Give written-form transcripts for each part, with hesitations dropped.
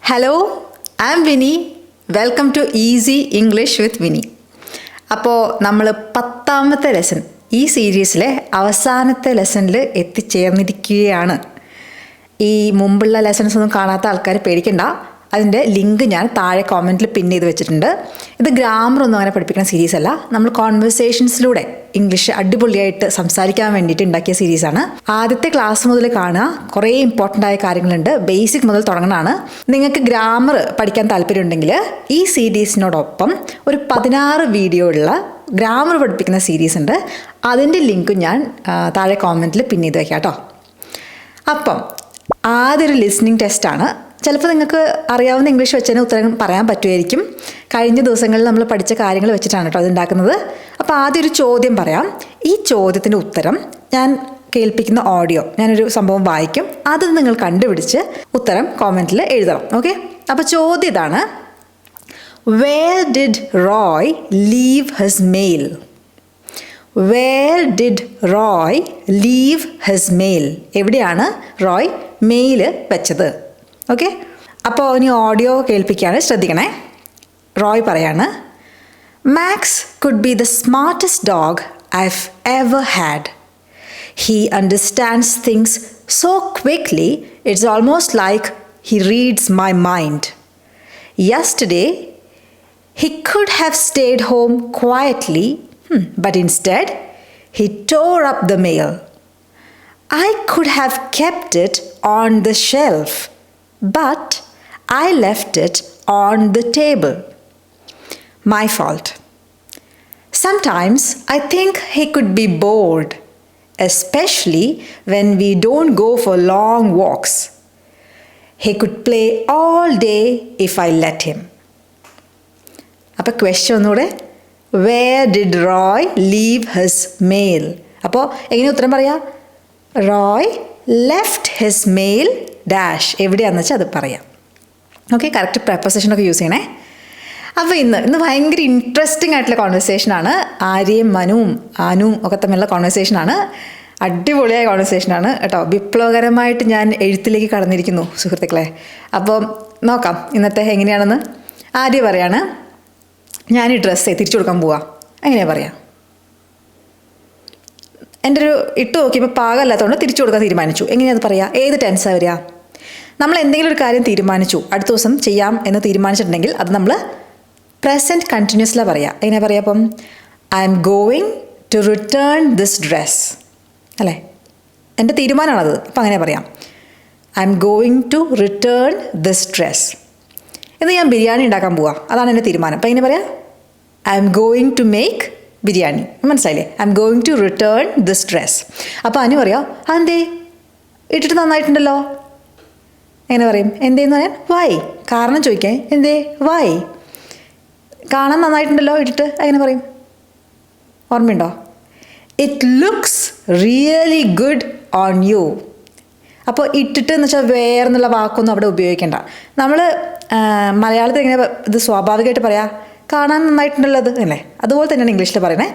Hello, I am Vini. Welcome to easy English with Vini. അപ്പോൾ നമ്മൾ 10ാമത്തെ lesson, ഈ സീരീസിലെ അവസാനത്തെ ലെസണിൽ എത്തിച്ചേർന്നിരിക്കുകയാണ്. ഈ മുമ്പുള്ള ലെസൺസ് ഒന്നും കാണാത്ത ആൾക്കാർ പേടിക്കണ്ട, അതിൻ്റെ ലിങ്ക് ഞാൻ താഴെ കോമെൻറ്റിൽ പിൻ ചെയ്ത് വെച്ചിട്ടുണ്ട്. ഇത് ഗ്രാമർ ഒന്നും അങ്ങനെ പഠിപ്പിക്കുന്ന സീരീസ് അല്ല, നമ്മൾ കോൺവെർസേഷൻസിലൂടെ ഇംഗ്ലീഷ് അടിപൊളിയായിട്ട് സംസാരിക്കാൻ വേണ്ടിയിട്ട് ഉണ്ടാക്കിയ സീരീസാണ്. ആദ്യത്തെ ക്ലാസ് മുതൽ കാണുക, കുറേ ഇമ്പോർട്ടൻ്റ് ആയ കാര്യങ്ങളുണ്ട്. ബേസിക് മുതൽ തുടങ്ങണതാണ്. നിങ്ങൾക്ക് ഗ്രാമർ പഠിക്കാൻ താല്പര്യമുണ്ടെങ്കിൽ ഈ സീരീസിനോടൊപ്പം ഒരു 16 വീഡിയോ ഉള്ള ഗ്രാമർ പഠിപ്പിക്കുന്ന സീരീസ് ഉണ്ട്. അതിൻ്റെ ലിങ്ക് ഞാൻ താഴെ കോമെൻറ്റിൽ പിൻ ചെയ്ത് വയ്ക്കാം കേട്ടോ. അപ്പം ആദ്യം ഒരു ലിസ്ണിംഗ് ടെസ്റ്റാണ്. ചിലപ്പോൾ നിങ്ങൾക്ക് അറിയാവുന്ന ഇംഗ്ലീഷ് വെച്ച് തന്നെ ഉത്തരം പറയാൻ പറ്റുമായിരിക്കും. കഴിഞ്ഞ ദിവസങ്ങളിൽ നമ്മൾ പഠിച്ച കാര്യങ്ങൾ വെച്ചിട്ടാണ് കേട്ടോ അത് ഉണ്ടാക്കുന്നത്. അപ്പോൾ ആദ്യം ഒരു ചോദ്യം പറയാം. ഈ ചോദ്യത്തിൻ്റെ ഉത്തരം ഞാൻ കേൾപ്പിക്കുന്ന ഓഡിയോ, ഞാനൊരു സംഭവം വായിക്കും, അത് നിങ്ങൾ കണ്ടുപിടിച്ച് ഉത്തരം കോമെൻറ്റിൽ എഴുതണം. ഓക്കെ, അപ്പോൾ ചോദ്യം ഇതാണ്: where did Roy leave his mail? Where did Roy leave his mail? എവിടെയാണ് റോയ് മെയിൽ വെച്ചത്? ഓക്കെ, അപ്പോൾ ഇനി ഓഡിയോ കേൾപ്പിക്കുകയാണ്, ശ്രദ്ധിക്കണേ. റോയ് പറയാണ്: Max could be the smartest dog I've ever had. He understands things so quickly, it's almost like he reads my mind. Yesterday, he could have stayed home quietly, but instead, he tore up the mail. I could have kept it on the shelf, but I left it on the table. My fault. Sometimes I think he could be bored, especially when we don't go for long walks. He could play all day if I let him. അപ്പോൾ question ഒന്നുകൂടെ: Where did Roy leave his mail? അപ്പോൾ എങ്ങനെ ഉത്തരം പറയാം? Roy left his mail dash, എവിടെയാണെന്ന് വെച്ചാൽ അത് പറയാം. ഓക്കെ, കറക്റ്റ് പ്രപ്പോസിഷനൊക്കെ യൂസ് ചെയ്യണേ. അപ്പോൾ ഇന്ന് ഭയങ്കര ഇൻട്രസ്റ്റിംഗ് ആയിട്ടുള്ള കോൺവെർസേഷനാണ്. ആര്യയും മനുവും ആനുവും ഒക്കെ തമ്മിലുള്ള കോൺവെർസേഷനാണ്. അടിപൊളിയായ കോൺവെർസേഷനാണ് കേട്ടോ. വിപ്ലവകരമായിട്ട് ഞാൻ എഴുത്തിലേക്ക് കടന്നിരിക്കുന്നു സുഹൃത്തുക്കളെ. അപ്പോൾ നോക്കാം ഇന്നത്തെ എങ്ങനെയാണെന്ന്. ആര്യ പറയാണ്: ഞാൻ ഈ ഡ്രസ്സ് തിരിച്ചു കൊടുക്കാൻ പോവാ. എങ്ങനെയാണ് പറയാം? എൻ്റെ ഒരു ഇട്ട് നോക്കിയപ്പോൾ പാകമല്ലാത്തതുകൊണ്ട് തിരിച്ചു കൊടുക്കാൻ തീരുമാനിച്ചു. എങ്ങനെയാണ് അത് പറയുക? ഏത് ടെൻസാണ് വരിക? നമ്മൾ എന്തെങ്കിലും ഒരു കാര്യം തീരുമാനിച്ചു, അടുത്ത ദിവസം ചെയ്യാം എന്ന് തീരുമാനിച്ചിട്ടുണ്ടെങ്കിൽ അത് നമ്മൾ പ്രസൻറ്റ് കണ്ടിന്യൂസിലാണ് പറയുക. എങ്ങനെ പറയാം? അപ്പം I am going to return this dress, അല്ലേ? എൻ്റെ തീരുമാനമാണത്. അപ്പം അങ്ങനെ പറയാം: I am going to return this dress. എന്ന് ഞാൻ ബിരിയാണി ഉണ്ടാക്കാൻ പോവാം, അതാണ് എൻ്റെ തീരുമാനം. അപ്പം എങ്ങനെ പറയാം? I am going to make biryani. മനസ്സിലായില്ലേ? I am going to return this dress. അപ്പോൾ അനു പറയാം: അതെന്തേ ഇട്ടിട്ട് നന്നായിട്ടുണ്ടല്ലോ? എങ്ങനെ പറയും? എന്തേന്ന് പറയാൻ? വൈ. കാരണം ചോദിക്കാൻ എന്തേ വൈ. കാണാൻ നന്നായിട്ടുണ്ടല്ലോ ഇട്ടിട്ട്, എങ്ങനെ പറയും? ഓർമ്മയുണ്ടോ? It looks really good on you. അപ്പോൾ ഇട്ടിട്ട് എന്ന് വെച്ചാൽ വേറെന്നുള്ള വാക്കൊന്നും അവിടെ ഉപയോഗിക്കേണ്ട. നമ്മൾ മലയാളത്തിൽ എങ്ങനെ ഇത് സ്വാഭാവികമായിട്ട് പറയാം? കാണാൻ നന്നായിട്ടുള്ളത് അല്ലേ? അതുപോലെ തന്നെയാണ് ഇംഗ്ലീഷിൽ പറയണേ.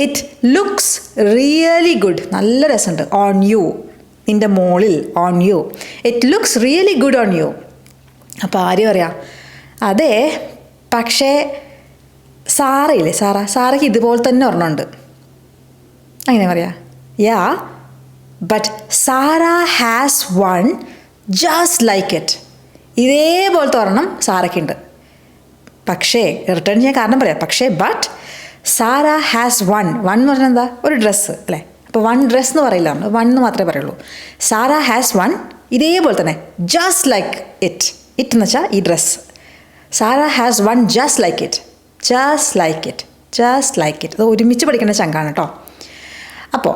ഇറ്റ് ലുക്സ് റിയലി ഗുഡ്, നല്ല രസമുണ്ട്. ഓൺ യു, നിൻ്റെ മോളിൽ. On you, it looks really good on you. അപ്പോൾ ആരും പറയാം: അതെ, പക്ഷേ സാറയില്ലേ, സാറയ്ക്ക് ഇതുപോലെ തന്നെ ഒരെണ്ണമുണ്ട്. അങ്ങനെ പറയാം: yeah but Sara has one just like it. ഇതേപോലത്തെ ഒരെണ്ണം സാറയ്ക്കുണ്ട്. പക്ഷേ റിട്ടേൺ ചെയ്യാൻ കാരണം പറയാം. പക്ഷേ ബട്ട് സാറ ഹാസ് വൺ എന്ന് പറഞ്ഞാൽ എന്താ? ഒരു ഡ്രസ്സ് അല്ലേ? അപ്പോൾ വൺ ഡ്രസ്സ് എന്ന് പറയില്ല, വൺ എന്ന് മാത്രമേ പറയുള്ളൂ. സാറ ഹാസ് വൺ, ഇതേപോലെ തന്നെ ജസ്റ്റ് ലൈക്ക് ഇറ്റ്. ഇറ്റ് എന്ന് വെച്ചാൽ ഈ dress. Sara has one just like it, just like it, just like it. അത് ഒരുമിച്ച് പഠിക്കേണ്ട ചങ്കാണ് കേട്ടോ. അപ്പോൾ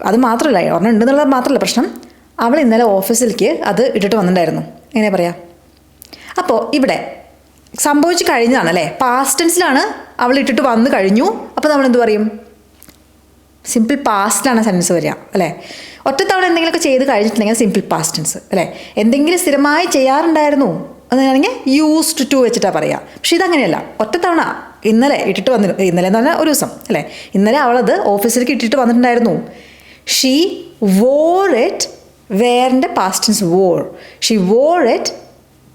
അത് മാത്രമല്ല, ഒരെണ്ണം ഉണ്ടെന്നുള്ളത് മാത്രമല്ല പ്രശ്നം. അവൾ ഇന്നലെ ഓഫീസിലേക്ക് അത് ഇട്ടിട്ട് വന്നിട്ടുണ്ടായിരുന്നു. എങ്ങനെ പറയാം? അപ്പോൾ ഇവിടെ സംഭവിച്ച് കഴിഞ്ഞതാണ് അല്ലേ? പാസ്റ്റ് ടെൻസിലാണ് അവൾ ഇട്ടിട്ട് വന്നു കഴിഞ്ഞു. അപ്പോൾ നമ്മൾ എന്ത് പറയും? സിമ്പിൾ പാസ്റ്റിലാണ് സെൻറ്റൻസ് വരിക അല്ലേ? ഒറ്റത്തവണ എന്തെങ്കിലുമൊക്കെ ചെയ്ത് കഴിഞ്ഞിട്ടുണ്ടെങ്കിൽ സിമ്പിൾ പാസ്റ്റ് ടെൻസ് അല്ലേ? എന്തെങ്കിലും സ്ഥിരമായി ചെയ്യാറുണ്ടായിരുന്നു എന്നാണെങ്കിൽ യൂസ്ഡ് ടു വെച്ചിട്ടാണ് പറയുക. പക്ഷെ ഇതങ്ങനെയല്ല. ഒറ്റത്തവണ ഇന്നലെ ഇട്ടിട്ട് വന്നിരുന്നു. ഇന്നലെ എന്ന് പറഞ്ഞാൽ ഒരു ദിവസം അല്ലേ? ഇന്നലെ അവളത് ഓഫീസിലേക്ക് ഇട്ടിട്ട് വന്നിട്ടുണ്ടായിരുന്നു. ഷീ വോർ ഇറ്റ്, വേറിൻ്റെ past tense wore. She wore it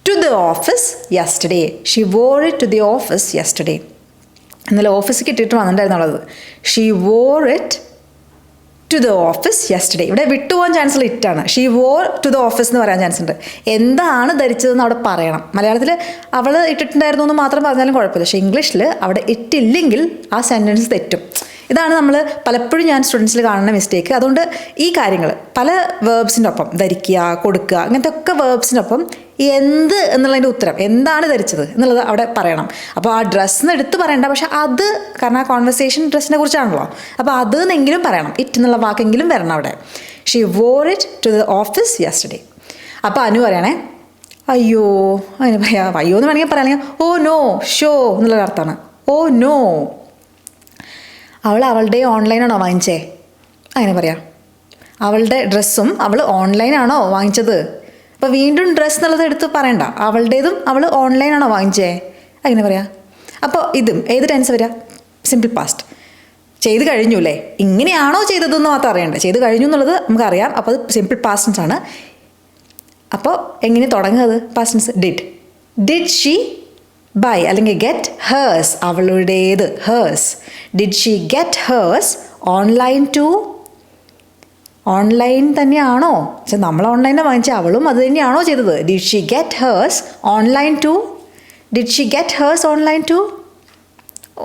to the office yesterday. She wore it to the office yesterday. ഇന്നലെ ഓഫീസിൽ ഇട്ടിട്ട് വന്നിട്ടുണ്ടായിരുന്നുള്ളത്. She wore it to the office yesterday. ഇവിടെ വിട്ടുപോകാൻ ചാൻസ് ഉള്ള ഇറ്റാണ്. She wore to the office എന്ന് പറയാൻ ചാൻസ് ഉണ്ട്. എന്താണ് ധരിച്ചതെന്ന് അവിടെ പറയണം. മലയാളത്തിൽ അവൾ ഇട്ടിട്ടുണ്ടായിരുന്നു എന്ന് മാത്രം പറഞ്ഞാലും കുഴപ്പമില്ല. പക്ഷേ ഇംഗ്ലീഷിൽ അവിടെ ഇട്ടില്ലെങ്കിൽ ആ സെൻറ്റൻസ് തെറ്റും. ഇതാണ് നമ്മൾ പലപ്പോഴും ഞാൻ സ്റ്റുഡൻസിൽ കാണുന്ന മിസ്റ്റേക്ക്. അതുകൊണ്ട് ഈ കാര്യങ്ങൾ പല വേർബ്സിൻ്റെ ഒപ്പം ധരിക്കുക, കൊടുക്കുക, അങ്ങനത്തെ ഒക്കെ വേർബ്സിനൊപ്പം എന്ത് എന്നുള്ളതിൻ്റെ ഉത്തരം എന്താണ് ധരിച്ചത് എന്നുള്ളത് അവിടെ പറയണം. അപ്പോൾ ആ ഡ്രസ്സിന് എടുത്ത് പറയണ്ട, പക്ഷെ അത് കാരണം ആ കോൺവെർസേഷൻ ഡ്രസ്സിനെ കുറിച്ചാണല്ലോ. അപ്പോൾ അത് എന്നെങ്കിലും പറയണം. ഇറ്റ് എന്നുള്ള വാക്കെങ്കിലും വരണം അവിടെ. She wore it to the office yesterday. അപ്പോൾ അനു പറയണേ അയ്യോ, അതിന് പറയാ അയ്യോ എന്ന് വേണമെങ്കിൽ പറയാം, അല്ലെങ്കിൽ ഓ നോ ഷോ എന്നുള്ളൊരു അർത്ഥമാണ്. Oh no. അവളുടെ ഓൺലൈനാണോ വാങ്ങിച്ചേ? അങ്ങനെ പറയാം. അവളുടെ ഡ്രസ്സും അവൾ ഓൺലൈനാണോ വാങ്ങിച്ചത്? അപ്പോൾ വീണ്ടും ഡ്രസ്സ് എന്നുള്ളത് എടുത്ത് പറയണ്ട. അവളുടേതും അവൾ ഓൺലൈനാണോ വാങ്ങിച്ചേ? അങ്ങനെ പറയാം. അപ്പോൾ ഇതും ഏത് ടെൻസ് വരിക? Simple past. ചെയ്ത് കഴിഞ്ഞു അല്ലേ? ഇങ്ങനെയാണോ ചെയ്തതെന്ന് മാത്രം അറിയണ്ട. ചെയ്ത് കഴിഞ്ഞു എന്നുള്ളത് നമുക്കറിയാം. അപ്പോൾ അത് സിമ്പിൾ പാസ്റ്റ് ആണ്. അപ്പോൾ എങ്ങനെ തുടങ്ങുന്നത്? Past tense. Did she buy അല്ലെങ്കിൽ ഗെറ്റ് ഹേഴ്സ്? അവളുടേത് hers. Did she get hers online too? Online തന്നെയാണോ? പക്ഷെ നമ്മൾ ഓൺലൈനിൽ വാങ്ങിച്ചാൽ അവളും അത് തന്നെയാണോ ചെയ്തത്? Did she get hers online too? Did she get hers online too?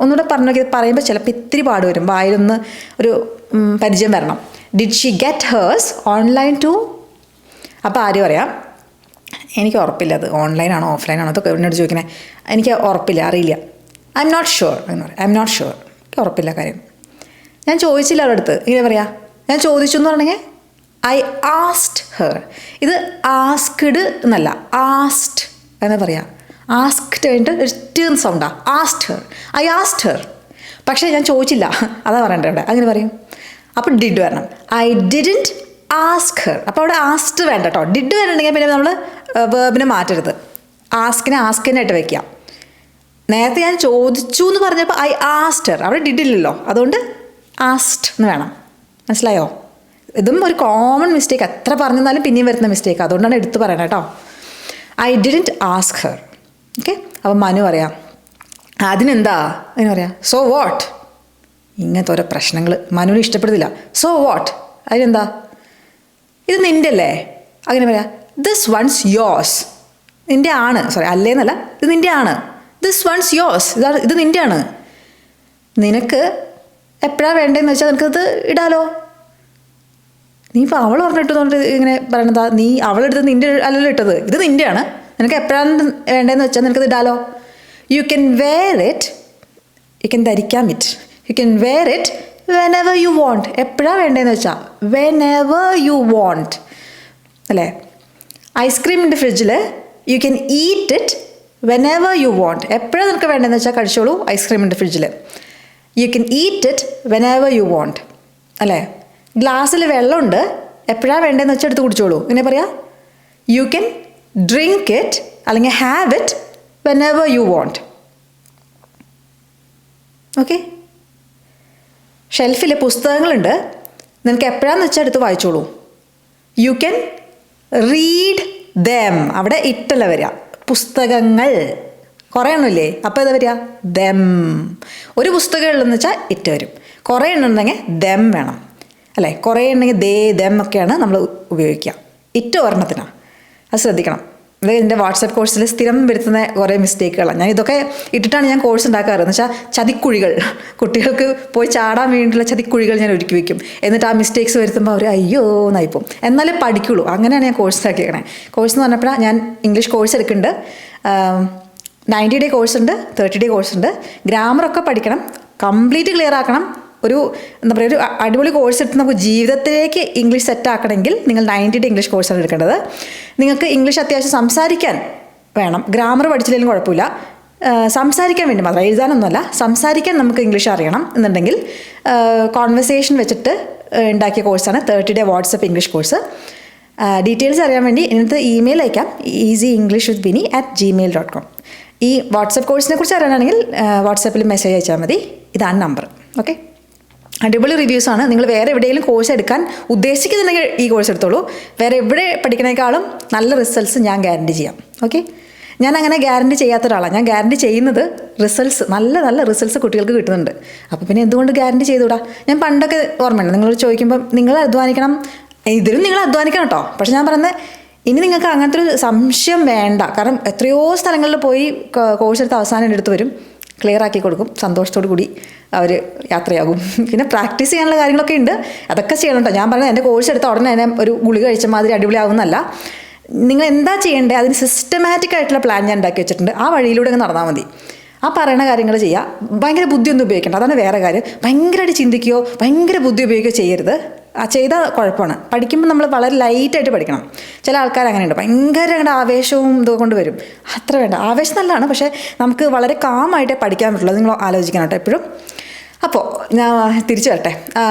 ഒന്നുകൂടെ പറഞ്ഞു നോക്കി. പറയുമ്പോൾ ചിലപ്പോൾ ഇത്തിരി പാട് വരും. വായിലൊന്ന് ഒരു പരിചയം വരണം. Did she get hers online too? അപ്പോൾ ആരും പറയാം എനിക്ക് ഉറപ്പില്ല അത് ഓൺലൈനാണോ ഓഫ്ലൈനാണോ അതൊക്കെ എന്നോട് ചോദിക്കണേ. എനിക്ക് ഉറപ്പില്ല, അറിയില്ല. ഐ എം നോട്ട് ഷുവർ എന്ന് പറയും. ഐ എം നോട്ട് ഷുവർ, എനിക്ക് ഉറപ്പില്ല കാര്യം. ഞാൻ ചോദിച്ചില്ല അവരുടെ അടുത്ത്. ഇങ്ങനെ പറയാം. ഞാൻ ചോദിച്ചു എന്ന് പറഞ്ഞെങ്കിൽ ഐ ആസ്ക്ഡ് ഹെർ. ഇത് ആസ്ക്ഡ് എന്നല്ല, ആസ്ക്ഡ് എന്ന് പറയാം. ആസ്ക്ഡ് കഴിഞ്ഞിട്ട് ഒരു ടേൺ സൗണ്ടാ. Asked her, I asked her. പക്ഷേ ഞാൻ ചോദിച്ചില്ല, അതാ പറയണ്ടേ അവിടെ. അങ്ങനെ പറയും. അപ്പോൾ ഡിഡ് വരണം. I didn't ask her. അപ്പോൾ അവിടെ ആസ്ക്ഡ് വേണ്ട കേട്ടോ. ഡിഡ് വരണമെങ്കിൽ പിന്നെ നമ്മൾ വേർബിനെ മാറ്റരുത്. ആസ്കിനെ ആസ്കിനായിട്ട് വയ്ക്കാം. നേരത്തെ ഞാൻ ചോദിച്ചു എന്ന് പറഞ്ഞപ്പോൾ ഐ ആസ്ക്ഡ് ഹെർ. അവിടെ ഡിഡ് ഇല്ലല്ലോ, അതുകൊണ്ട് ആസ്ക്ഡ് എന്ന് വേണം. മനസ്സിലായോ? ഇതും ഒരു കോമൺ മിസ്റ്റേക്ക്. എത്ര പറഞ്ഞാലും പിന്നെയും വരുന്ന മിസ്റ്റേക്ക്. അതുകൊണ്ടാണ് എടുത്ത് പറയണം കേട്ടോ. I didn't ask her. Okay. അപ്പം മനു പറയാം അതിനെന്താ? അതിന് പറയാം സോ വാട്ട്. ഇങ്ങനത്തെ ഓരോ പ്രശ്നങ്ങൾ മനുവിന് ഇഷ്ടപ്പെടുന്നില്ല. സോ വാട്ട്, അതിനെന്താ? ഇത് നിൻ്റെ അല്ലേ? അങ്ങനെ പറയാം. This one's yours. നിൻ്റെ ആണ്. സോറി, അല്ലേന്നല്ല, ഇത് നിൻ്റെ ആണ്. This one's yours. ഇത് നിൻ്റെ ആണ്. നിനക്ക് എപ്പോഴാണ് വേണ്ടതെന്ന് വെച്ചാൽ നിനക്കത് ഇടാലോ. നീ ഇപ്പോൾ അവൾ പറഞ്ഞിട്ട് ഇങ്ങനെ പറയണതാ. നീ അവളെടുത്ത് നിൻ്റെ അല്ലല്ലോ ഇട്ടത്. ഇത് നിൻ്റെയാണ്. നിനക്ക് എപ്പോഴാണ് വേണ്ടതെന്ന് വെച്ചാൽ നിനക്കത് ഇടാലോ. You can wear it. You can ധരിക്കാം it. You can wear it whenever you want. എപ്പോഴാണ് വേണ്ടതെന്ന് വെച്ചാൽ whenever you want അല്ലേ. ഐസ്ക്രീം ഉണ്ട് ഫ്രിഡ്ജിൽ. You can eat it whenever you want. എപ്പോഴാണ് നിനക്ക് വേണ്ടതെന്ന് വെച്ചാൽ കഴിച്ചോളൂ. ഐസ്ക്രീം ഉണ്ട് ഫ്രിഡ്ജിൽ. You can eat it whenever you want അല്ലേ. ഗ്ലാസ്സിൽ വെള്ളമുണ്ട്. എപ്പോഴാണ് വേണ്ടതെന്ന് വെച്ചാൽ എടുത്ത് കുടിച്ചോളൂ. ഇങ്ങനെ പറയാം. യു ക്യാൻ ഡ്രിങ്ക് ഇറ്റ് അല്ലെങ്കിൽ have it whenever you want. Okay. ഷെൽഫിൽ പുസ്തകങ്ങളുണ്ട്. നിനക്ക് എപ്പോഴാന്ന് വെച്ചാൽ എടുത്ത് വായിച്ചോളൂ. You can read them. അവിടെ ഇട്ടല്ല വരിക. പുസ്തകങ്ങൾ കുറേ എണ്ണമില്ലേ, അപ്പോൾ ഏതാ വരിക? ദം. ഒരു പുസ്തകം ഉള്ളതെന്ന് വെച്ചാൽ ഇട്ട് വരും. കുറേ എണ്ണം ഉണ്ടെങ്കിൽ ദം വേണം അല്ലേ. കുറേ ഉണ്ടെങ്കിൽ ദേ ദം ഒക്കെയാണ് നമ്മൾ ഉപയോഗിക്കുക. ഇട്ട് ഒരെണ്ണത്തിനാണ്. അത് ശ്രദ്ധിക്കണം. ഇത് എൻ്റെ വാട്സാപ്പ് കോഴ്സിൽ സ്ഥിരം വരുത്തുന്ന കുറേ മിസ്റ്റേക്കുകളാണ്. ഞാൻ ഇതൊക്കെ ഇട്ടിട്ടാണ് ഞാൻ കോഴ്സ് ഉണ്ടാക്കാറ്. എന്ന് വെച്ചാൽ ചതിക്കുഴികൾ, കുട്ടികൾക്ക് പോയി ചാടാൻ വേണ്ടിയിട്ടുള്ള ചതിക്കുഴികൾ ഞാൻ ഒരുക്കി വയ്ക്കും. എന്നിട്ട് ആ മിസ്റ്റേക്സ് വരുത്തുമ്പോൾ അവർ അയ്യോ എന്നായിപ്പോവും. എന്നാലേ പഠിക്കുള്ളൂ. അങ്ങനെയാണ് ഞാൻ കോഴ്സ് ഉണ്ടാക്കിയേക്കണേ. കോഴ്സ് എന്ന് പറഞ്ഞപ്പോഴാണ് ഞാൻ ഇംഗ്ലീഷ് കോഴ്സ് എടുക്കുന്നുണ്ട്. 90 ഡേ കോഴ്സ് ഉണ്ട്, 30 ഡേ കോഴ്സ് ഉണ്ട്. ഗ്രാമറൊക്കെ പഠിക്കണം, കംപ്ലീറ്റ് ക്ലിയർ ആക്കണം. ഒരു എന്താ പറയുക, ഒരു അടിപൊളി കോഴ്സ് എടുത്ത് നമുക്ക് ജീവിതത്തിലേക്ക് ഇംഗ്ലീഷ് സെറ്റ് ആക്കണമെങ്കിൽ നിങ്ങൾ 90 ഡേ ഇംഗ്ലീഷ് കോഴ്സാണ് എടുക്കേണ്ടത്. നിങ്ങൾക്ക് ഇംഗ്ലീഷ് അത്യാവശ്യം സംസാരിക്കാൻ വേണം. ഗ്രാമർ പഠിച്ചില്ലെങ്കിലും കുഴപ്പമില്ല. സംസാരിക്കാൻ വേണ്ടി മാത്രം, എഴുതാനൊന്നുമല്ല, സംസാരിക്കാൻ നമുക്ക് ഇംഗ്ലീഷ് അറിയണം എന്നുണ്ടെങ്കിൽ കോൺവെർസേഷൻ വെച്ചിട്ട് ഉണ്ടാക്കിയ കോഴ്സാണ് 30 day WhatsApp English course. Details അറിയാൻ വേണ്ടി ഇന്നത്തെ ഇമെയിൽ അയക്കാം, easyenglishwithvini@gmail.com. ഈ വാട്സപ്പ് കോഴ്സിനെ കുറിച്ച് അറിയാനാണെങ്കിൽ വാട്സപ്പിൽ മെസ്സേജ് അയച്ചാൽ മതി. ഇതാണ് നമ്പർ. ഓക്കെ. അടിപൊളി റിവ്യൂസാണ്. നിങ്ങൾ വേറെ എവിടെയെങ്കിലും കോഴ്സ് എടുക്കാൻ ഉദ്ദേശിക്കുന്നുണ്ടെങ്കിൽ ഈ കോഴ്സ് എടുത്തോളൂ. വേറെ എവിടെ പഠിക്കുന്നതിനേക്കാളും നല്ല റിസൾട്ട്സ് ഞാൻ ഗ്യാരണ്ടി ചെയ്യാം. ഓക്കെ, ഞാൻ അങ്ങനെ ഗ്യാരണ്ടി ചെയ്യാത്ത ഒരാളാണ്. ഞാൻ ഗ്യാരണ്ടി ചെയ്യുന്നത് റിസൾട്ട്സ്, നല്ല നല്ല റിസൾട്ട്സ് കുട്ടികൾക്ക് കിട്ടുന്നുണ്ട്. അപ്പോൾ പിന്നെ എന്തുകൊണ്ട് ഗ്യാരണ്ടി ചെയ്തുകൂടാ? ഞാൻ പണ്ടൊക്കെ ഓർമ്മയുണ്ട്, നിങ്ങളോട് ചോദിക്കുമ്പം നിങ്ങൾ അധ്വാനിക്കണം, ഇതിലും നിങ്ങൾ അധ്വാനിക്കണം കേട്ടോ. പക്ഷെ ഞാൻ പറയുന്നത് ഇനി നിങ്ങൾക്ക് അങ്ങനത്തെ ഒരു സംശയം വേണ്ട. കാരണം എത്രയോ സ്ഥലങ്ങളിൽ പോയി കോഴ്സ് എടുത്ത് അവസാനം എൻ്റെ അടുത്ത് വരും, ക്ലിയർ ആക്കി കൊടുക്കും, സന്തോഷത്തോടു കൂടി അവർ യാത്രയാകും. പിന്നെ പ്രാക്ടീസ് ചെയ്യാനുള്ള കാര്യങ്ങളൊക്കെ ഉണ്ട്, അതൊക്കെ ചെയ്യണം കേട്ടോ. ഞാൻ പറഞ്ഞത് എൻ്റെ കോഴ്സ് എടുത്ത ഉടനെ തന്നെ ഒരു ഗുളിക കഴിച്ച മാതിരി അടിപൊളിയാവുന്നല്ല. നിങ്ങൾ എന്താ ചെയ്യേണ്ടത് അതിന് സിസ്റ്റമാറ്റിക് ആയിട്ടുള്ള പ്ലാൻ ഞാൻ ഉണ്ടാക്കി വെച്ചിട്ടുണ്ട്. ആ വഴിയിലൂടെ അങ്ങ് നടന്നാൽ മതി. ആ പറയുന്ന കാര്യങ്ങൾ ചെയ്യുക. ഭയങ്കര ബുദ്ധിയൊന്നും ഉപയോഗിക്കേണ്ട, അതാണ് വേറെ കാര്യം. ഭയങ്കരമായിട്ട് ചിന്തിക്കുകയോ ഭയങ്കര ബുദ്ധി ഉപയോഗിക്കുകയോ ചെയ്യരുത്. ആ ചെയ്താൽ കുഴപ്പമാണ്. പഠിക്കുമ്പോൾ നമ്മൾ വളരെ ലൈറ്റായിട്ട് പഠിക്കണം. ചില ആൾക്കാർ അങ്ങനെയുണ്ട്, ഭയങ്കര അങ്ങോട്ട് ആവേശവും ഇതൊക്കെ കൊണ്ട് വരും. അത്ര വേണ്ട. ആവേശം നല്ലതാണ്, പക്ഷേ നമുക്ക് വളരെ കാമായിട്ടേ പഠിക്കാൻ പറ്റുള്ളൂ. നിങ്ങൾ ആലോചിക്കണം കേട്ടോ എപ്പോഴും. അപ്പോൾ ഞാൻ തിരിച്ചു വരട്ടെ.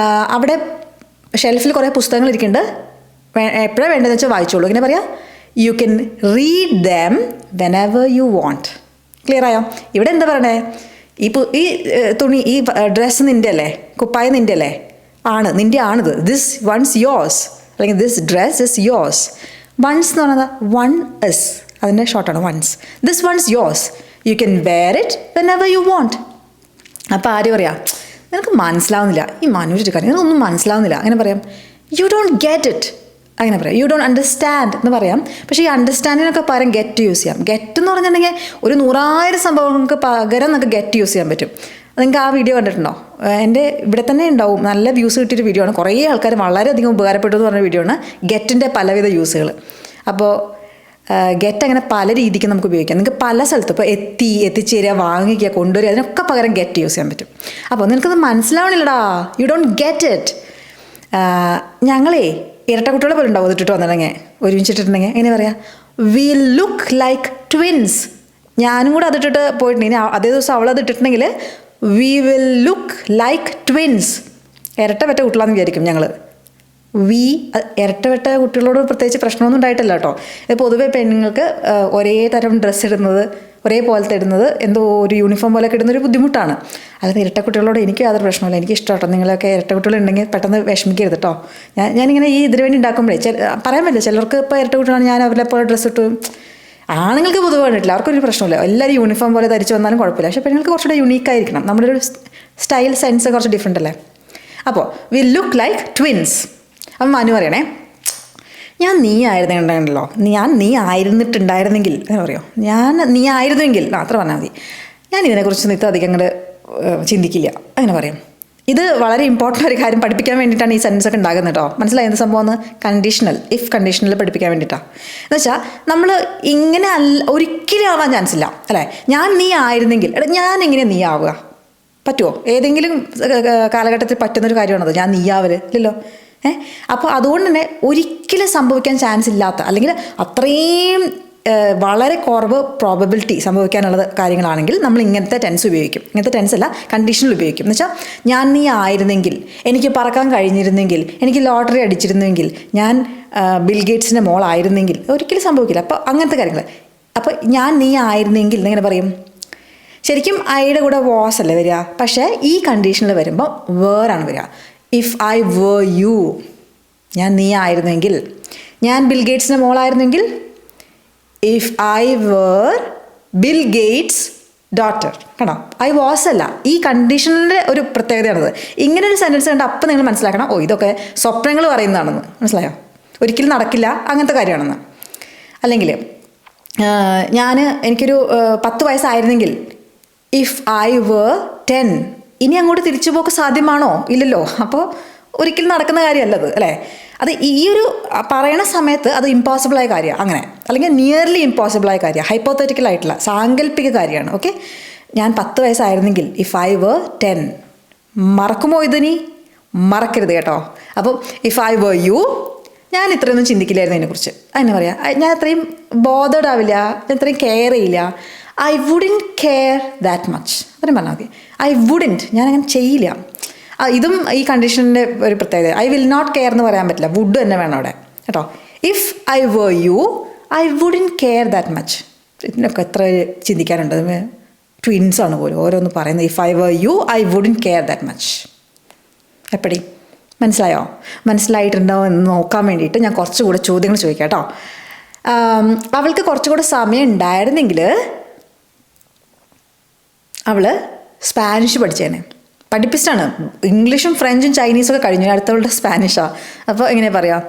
അവിടെ ഷെൽഫിൽ കുറേ പുസ്തകങ്ങൾ ഇരിക്കുന്നുണ്ട്. എപ്പോഴാണ് വേണ്ടതെന്ന് വെച്ചാൽ വായിച്ചോളൂ. ഇങ്ങനെ പറയാം, you can read dum whenever you want. Clear ആയോ? ഇവിടെ എന്താ പറയണേ? ഈ തുണി, ഈ ഡ്രസ്സ് നിൻ്റെ അല്ലേ, കുപ്പായ നിൻ്റെ അല്ലേ? ആണ്, നിൻ്റെ ആണിത്. ദിസ് വൺസ് യോസ്, അല്ലെങ്കിൽ this dress is yours. One's എന്ന് പറയുന്നത് വൺ ഇസ്, അതിൻ്റെ ഷോർട്ടാണ് one's. This one's yours, you can wear it whenever you want. അപ്പോൾ ആര് പറയാം, നിനക്ക് മനസ്സിലാവുന്നില്ല, ഈ മനോജ് കാര്യം നിനക്കൊന്നും മനസ്സിലാവുന്നില്ല, അങ്ങനെ പറയാം. യു ഡോണ്ട് ഗെറ്റ് ഇറ്റ്, അങ്ങനെ പറയാം. യു ഡോണ്ട് അണ്ടർസ്റ്റാൻഡ് എന്ന് പറയാം. പക്ഷേ ഈ അണ്ടർസ്റ്റാൻഡിനൊക്കെ പകരം ഗെറ്റ് യൂസ് ചെയ്യാം. ഗെറ്റ് എന്ന് പറഞ്ഞിട്ടുണ്ടെങ്കിൽ ഒരു 100,000 സംഭവങ്ങൾക്ക് പകരം നമുക്ക് ഗെറ്റ് യൂസ് ചെയ്യാൻ പറ്റും. നിങ്ങൾക്ക് ആ വീഡിയോ കണ്ടിട്ടുണ്ടോ? എൻ്റെ ഇവിടെ തന്നെ ഉണ്ടാവും, നല്ല വ്യൂസ് കിട്ടിയൊരു വീഡിയോ ആണ്. കുറേ ആൾക്കാർ വളരെയധികം ഉപകാരപ്പെട്ടു എന്ന് പറഞ്ഞ വീഡിയോ ആണ്, ഗെറ്റിൻ്റെ പലവിധ യൂസുകൾ. അപ്പോൾ ഗെറ്റ് അങ്ങനെ പല രീതിക്ക് നമുക്ക് ഉപയോഗിക്കാം. നിങ്ങൾക്ക് പല സ്ഥലത്ത് ഇപ്പോൾ എത്തിച്ചേരുക, വാങ്ങിക്കുക, കൊണ്ടുവരിക, അതിനൊക്കെ പകരം ഗെറ്റ് യൂസ് ചെയ്യാൻ പറ്റും. അപ്പോൾ നിനക്കത് മനസ്സിലാവണില്ലടാ, യു ഡോണ്ട് ഗെറ്റ് ഇറ്റ്. ഞങ്ങളേ ഇരട്ട കുട്ടികളെ പോലെ ഉണ്ടാവും അതിട്ടിട്ട് വന്നിട്ടുണ്ടെങ്കിൽ, ഒരുമിച്ചിട്ടുണ്ടെങ്കിൽ. എങ്ങനെ പറയാം? We look like twins. ഞാനും കൂടെ അതിട്ടിട്ട് പോയിട്ടുണ്ടെങ്കിൽ, അതേ ദിവസം അവളത് ഇട്ടിട്ടുണ്ടെങ്കിൽ we will look like twins. ഇരട്ടപ്പെട്ട കുട്ടികളാന്ന് വിചാരിക്കും ഞങ്ങൾ. ഇരട്ടപ്പെട്ട കുട്ടികളോട് പ്രത്യേകിച്ച് പ്രശ്നമൊന്നും ഉണ്ടായിട്ടില്ല കേട്ടോ. പൊതുവെ പെണ്ണുങ്ങൾക്ക് ഒരേ തരം ഡ്രസ്സ് ഇടുന്നത്, ഒരേപോലത്തെ ഇടുന്നത്, എന്തോ ഒരു യൂണിഫോം പോലെയൊക്കെ ഇടുന്നൊരു ബുദ്ധിമുട്ടാണ്. അല്ലാതെ ഇരട്ട കുട്ടികളോട് എനിക്ക് യാതൊരു പ്രശ്നമില്ല, എനിക്ക് ഇഷ്ടം കേട്ടോ. നിങ്ങളൊക്കെ ഇരട്ട കുട്ടികളുണ്ടെങ്കിൽ പെട്ടെന്ന് വിഷമിക്കരുത് കേട്ടോ. ഞാനിങ്ങനെ ഈ ഇതിന് വേണ്ടി ഉണ്ടാക്കുമ്പോഴേ പറയാൻ പറ്റില്ല, ചിലർക്ക് ഇപ്പോൾ ഇരട്ട കുട്ടികളാണ്, ഞാൻ അവരെ പോലെ ഡ്രസ്സ് ഇട്ടു. ആണുങ്ങൾക്ക് പൊതുവെ കണ്ടിട്ടില്ല, അവർക്കൊരു പ്രശ്നമില്ല, എല്ലാവരും യൂണിഫോം പോലെ ധരിച്ച് വന്നാലും കുഴപ്പമില്ല. പക്ഷേ പെണ്ണുങ്ങൾക്ക് കുറച്ചുകൂടെ യുണീക്കായിരിക്കണം, നമ്മുടെ ഒരു സ്റ്റൈൽ സെൻസ് കുറച്ച് ഡിഫറെൻ്റ് അല്ലേ. അപ്പോൾ വി ലുക്ക് ലൈക്ക് ട്വിൻസ്. അപ്പം മനു പറയണേ, ഞാൻ നീ ആയിരുന്നുണ്ടല്ലോ, നീ ആയിരുന്നിട്ടുണ്ടായിരുന്നെങ്കിൽ എന്ന് പറയുമോ, നീ ആയിരുന്നെങ്കിൽ അത്ര പറഞ്ഞാൽ മതി, ഞാൻ ഇതിനെക്കുറിച്ച് നിത്യം അധികം അങ്ങോട്ട് ചിന്തിക്കില്ല, അങ്ങനെ പറയും. ഇത് വളരെ ഇമ്പോർട്ടൻ്റ് ഒരു കാര്യം പഠിപ്പിക്കാൻ വേണ്ടിയിട്ടാണ് ഈ സെൻറ്റൻസ് ഒക്കെ ഉണ്ടാകുന്നത് കേട്ടോ. മനസ്സിലായി എന്ത് സംഭവം എന്ന്? കണ്ടീഷണൽ, ഇഫ് കണ്ടീഷണൽ പഠിപ്പിക്കാൻ വേണ്ടിയിട്ടാണ്. എന്ന് വെച്ചാൽ നമ്മൾ ഇങ്ങനെ ഒരിക്കലും ആവാൻ ചാൻസ് ഇല്ല അല്ലേ. നീ ആയിരുന്നെങ്കിൽ, ഞാൻ എങ്ങനെയാണ് നീ ആവുക? പറ്റുമോ? ഏതെങ്കിലും കാലഘട്ടത്തിൽ പറ്റുന്നൊരു കാര്യമാണത് ഞാൻ നീയാവല് ഇല്ലല്ലോ. അപ്പോൾ അതുകൊണ്ട് തന്നെ ഒരിക്കലും സംഭവിക്കാൻ ചാൻസ് ഇല്ലാത്ത, അല്ലെങ്കിൽ അത്രയും വളരെ കുറവ് പ്രോബബിലിറ്റി സംഭവിക്കാനുള്ള കാര്യങ്ങളാണെങ്കിൽ നമ്മൾ ഇങ്ങനത്തെ ടെൻസ് ഉപയോഗിക്കും. ഇങ്ങനത്തെ ടെൻസ് അല്ല, കണ്ടീഷണൽ ഉപയോഗിക്കും. എന്ന് വെച്ചാൽ നീ ആയിരുന്നെങ്കിൽ, എനിക്ക് പറക്കാൻ കഴിഞ്ഞിരുന്നെങ്കിൽ, എനിക്ക് ലോട്ടറി അടിച്ചിരുന്നെങ്കിൽ, ഞാൻ ബിൽഗേറ്റ്സിൻ്റെ മോളായിരുന്നെങ്കിൽ, ഒരിക്കലും സംഭവിക്കില്ല. അപ്പോൾ അങ്ങനത്തെ കാര്യങ്ങൾ. അപ്പോൾ നീ ആയിരുന്നെങ്കിൽ എന്നിങ്ങനെ പറയും. ശരിക്കും ഐയുടെ കൂടെ വാസ് അല്ലേ വരിക, പക്ഷേ ഈ കണ്ടീഷനിൽ വരുമ്പോൾ വേറാണ് വരിക. ഇഫ് ഐ വേർ യു, നീ ആയിരുന്നെങ്കിൽ. ഞാൻ ബിൽഗേറ്റ്സിൻ്റെ മോളായിരുന്നെങ്കിൽ, if I were Bill Gates daughter. കണ്ടോ, ഐ വാസ് അല്ല, ഈ കണ്ടീഷനിൻ്റെ ഒരു പ്രത്യേകതയാണത്. ഇങ്ങനെ ഒരു സെൻറ്റൻസ് കണ്ട് അപ്പം നിങ്ങൾ മനസ്സിലാക്കണം, ഇതൊക്കെ സ്വപ്നങ്ങൾ പറയുന്നതാണെന്ന്. മനസ്സിലായോ? ഒരിക്കലും നടക്കില്ല, അങ്ങനത്തെ കാര്യമാണെന്ന്. അല്ലെങ്കിൽ എനിക്കൊരു 10 വയസ്സായിരുന്നെങ്കിൽ, ഇഫ് ഐ വേർ 10, ഇനി അങ്ങോട്ട് തിരിച്ചു പോക്ക് സാധ്യമാണോ? ഇല്ലല്ലോ. അപ്പോൾ ഒരിക്കലും നടക്കുന്ന കാര്യമല്ലത് അല്ലേ. അത് ഈ ഒരു പറയണ സമയത്ത് അത് ഇമ്പോസിബിളായ കാര്യമാണ്, അങ്ങനെ, അല്ലെങ്കിൽ നിയർലി ഇമ്പോസിബിളായ കാര്യമാണ്, ഹൈപ്പോത്തറ്റിക്കൽ ആയിട്ടുള്ള സാങ്കല്പിക കാര്യമാണ്. ഓക്കെ, ഞാൻ 10 വയസ്സായിരുന്നെങ്കിൽ, ഇഫ് ഐ വേർ 10. മറക്കുമോ ഇതിനി? മറക്കരുത് കേട്ടോ. അപ്പം ഇഫ് ഐ വേർ യു, ഞാൻ ഇത്രയൊന്നും ചിന്തിക്കില്ലായിരുന്നു അതിനെക്കുറിച്ച്. അതിനെ പറയാം, ഞാൻ അത്രയും ബോധേഡ് ആവില്ല, ഞാൻ അത്രയും കെയർ ചെയ്യില്ല. I wouldn't care that much. അത്രയും പറഞ്ഞാൽ മതി. ഐ വുഡിൻറ്റ്, ഞാനങ്ങനെ ചെയ്യില്ല. ഇതും ഈ കണ്ടീഷൻ്റെ ഒരു പ്രത്യേകത. ഐ വിൽ നോട്ട് കെയർ എന്ന് പറയാൻ പറ്റില്ല, വുഡ് തന്നെ വേണം അവിടെ കേട്ടോ. If I were you, I wouldn't care that much. ഇതിനൊക്കെ എത്ര ചിന്തിക്കാനുണ്ട്. ട്വിൻസാണ് പോലും ഓരോന്ന് പറയുന്നത്. If I were you, I wouldn't care that much. എപ്പടി മനസ്സിലായോ? മനസ്സിലായിട്ടുണ്ടോ എന്ന് നോക്കാൻ വേണ്ടിയിട്ട് ഞാൻ കുറച്ചുകൂടെ ചോദ്യങ്ങൾ ചോദിക്കാം കേട്ടോ. അവൾക്ക് കുറച്ചുകൂടെ സമയം ഉണ്ടായിരുന്നെങ്കിൽ അവൾ സ്പാനിഷ് പഠിച്ചേനെ. പഠിപ്പിച്ചിട്ടാണ്. ഇംഗ്ലീഷും ഫ്രഞ്ചും ചൈനീസും ഒക്കെ കഴിഞ്ഞു, അടുത്തവളുടെ സ്പാനിഷാണ്. അപ്പോൾ എങ്ങനെ പറയാം?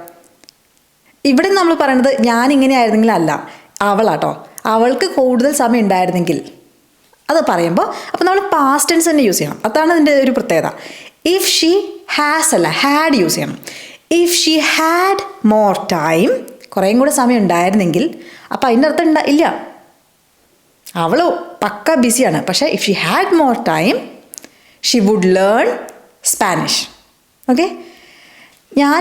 ഇവിടെ നമ്മൾ പറയുന്നത് ഞാൻ ഇങ്ങനെ ആയിരുന്നെങ്കിൽ അല്ല, അവളാട്ടോ. അവൾക്ക് കൂടുതൽ സമയം ഉണ്ടായിരുന്നെങ്കിൽ അത് പറയുമ്പോൾ അപ്പോൾ നമ്മൾ പാസ്റ്റ് ടെൻസ് തന്നെ യൂസ് ചെയ്യണം. അതാണ് അതിൻ്റെ ഒരു പ്രത്യേകത. ഇഫ് ഷീ ഹാസ് അല്ല, ഹാഡ് യൂസ് ചെയ്യണം. If she had more time, കുറേയും കൂടെ സമയം ഉണ്ടായിരുന്നെങ്കിൽ, അപ്പോൾ അതിൻ്റെ അർത്ഥം ഇല്ല, അവൾ പക്ക ബിസിയാണ്. പക്ഷേ if she had more time she would learn Spanish. Okay. ഞാൻ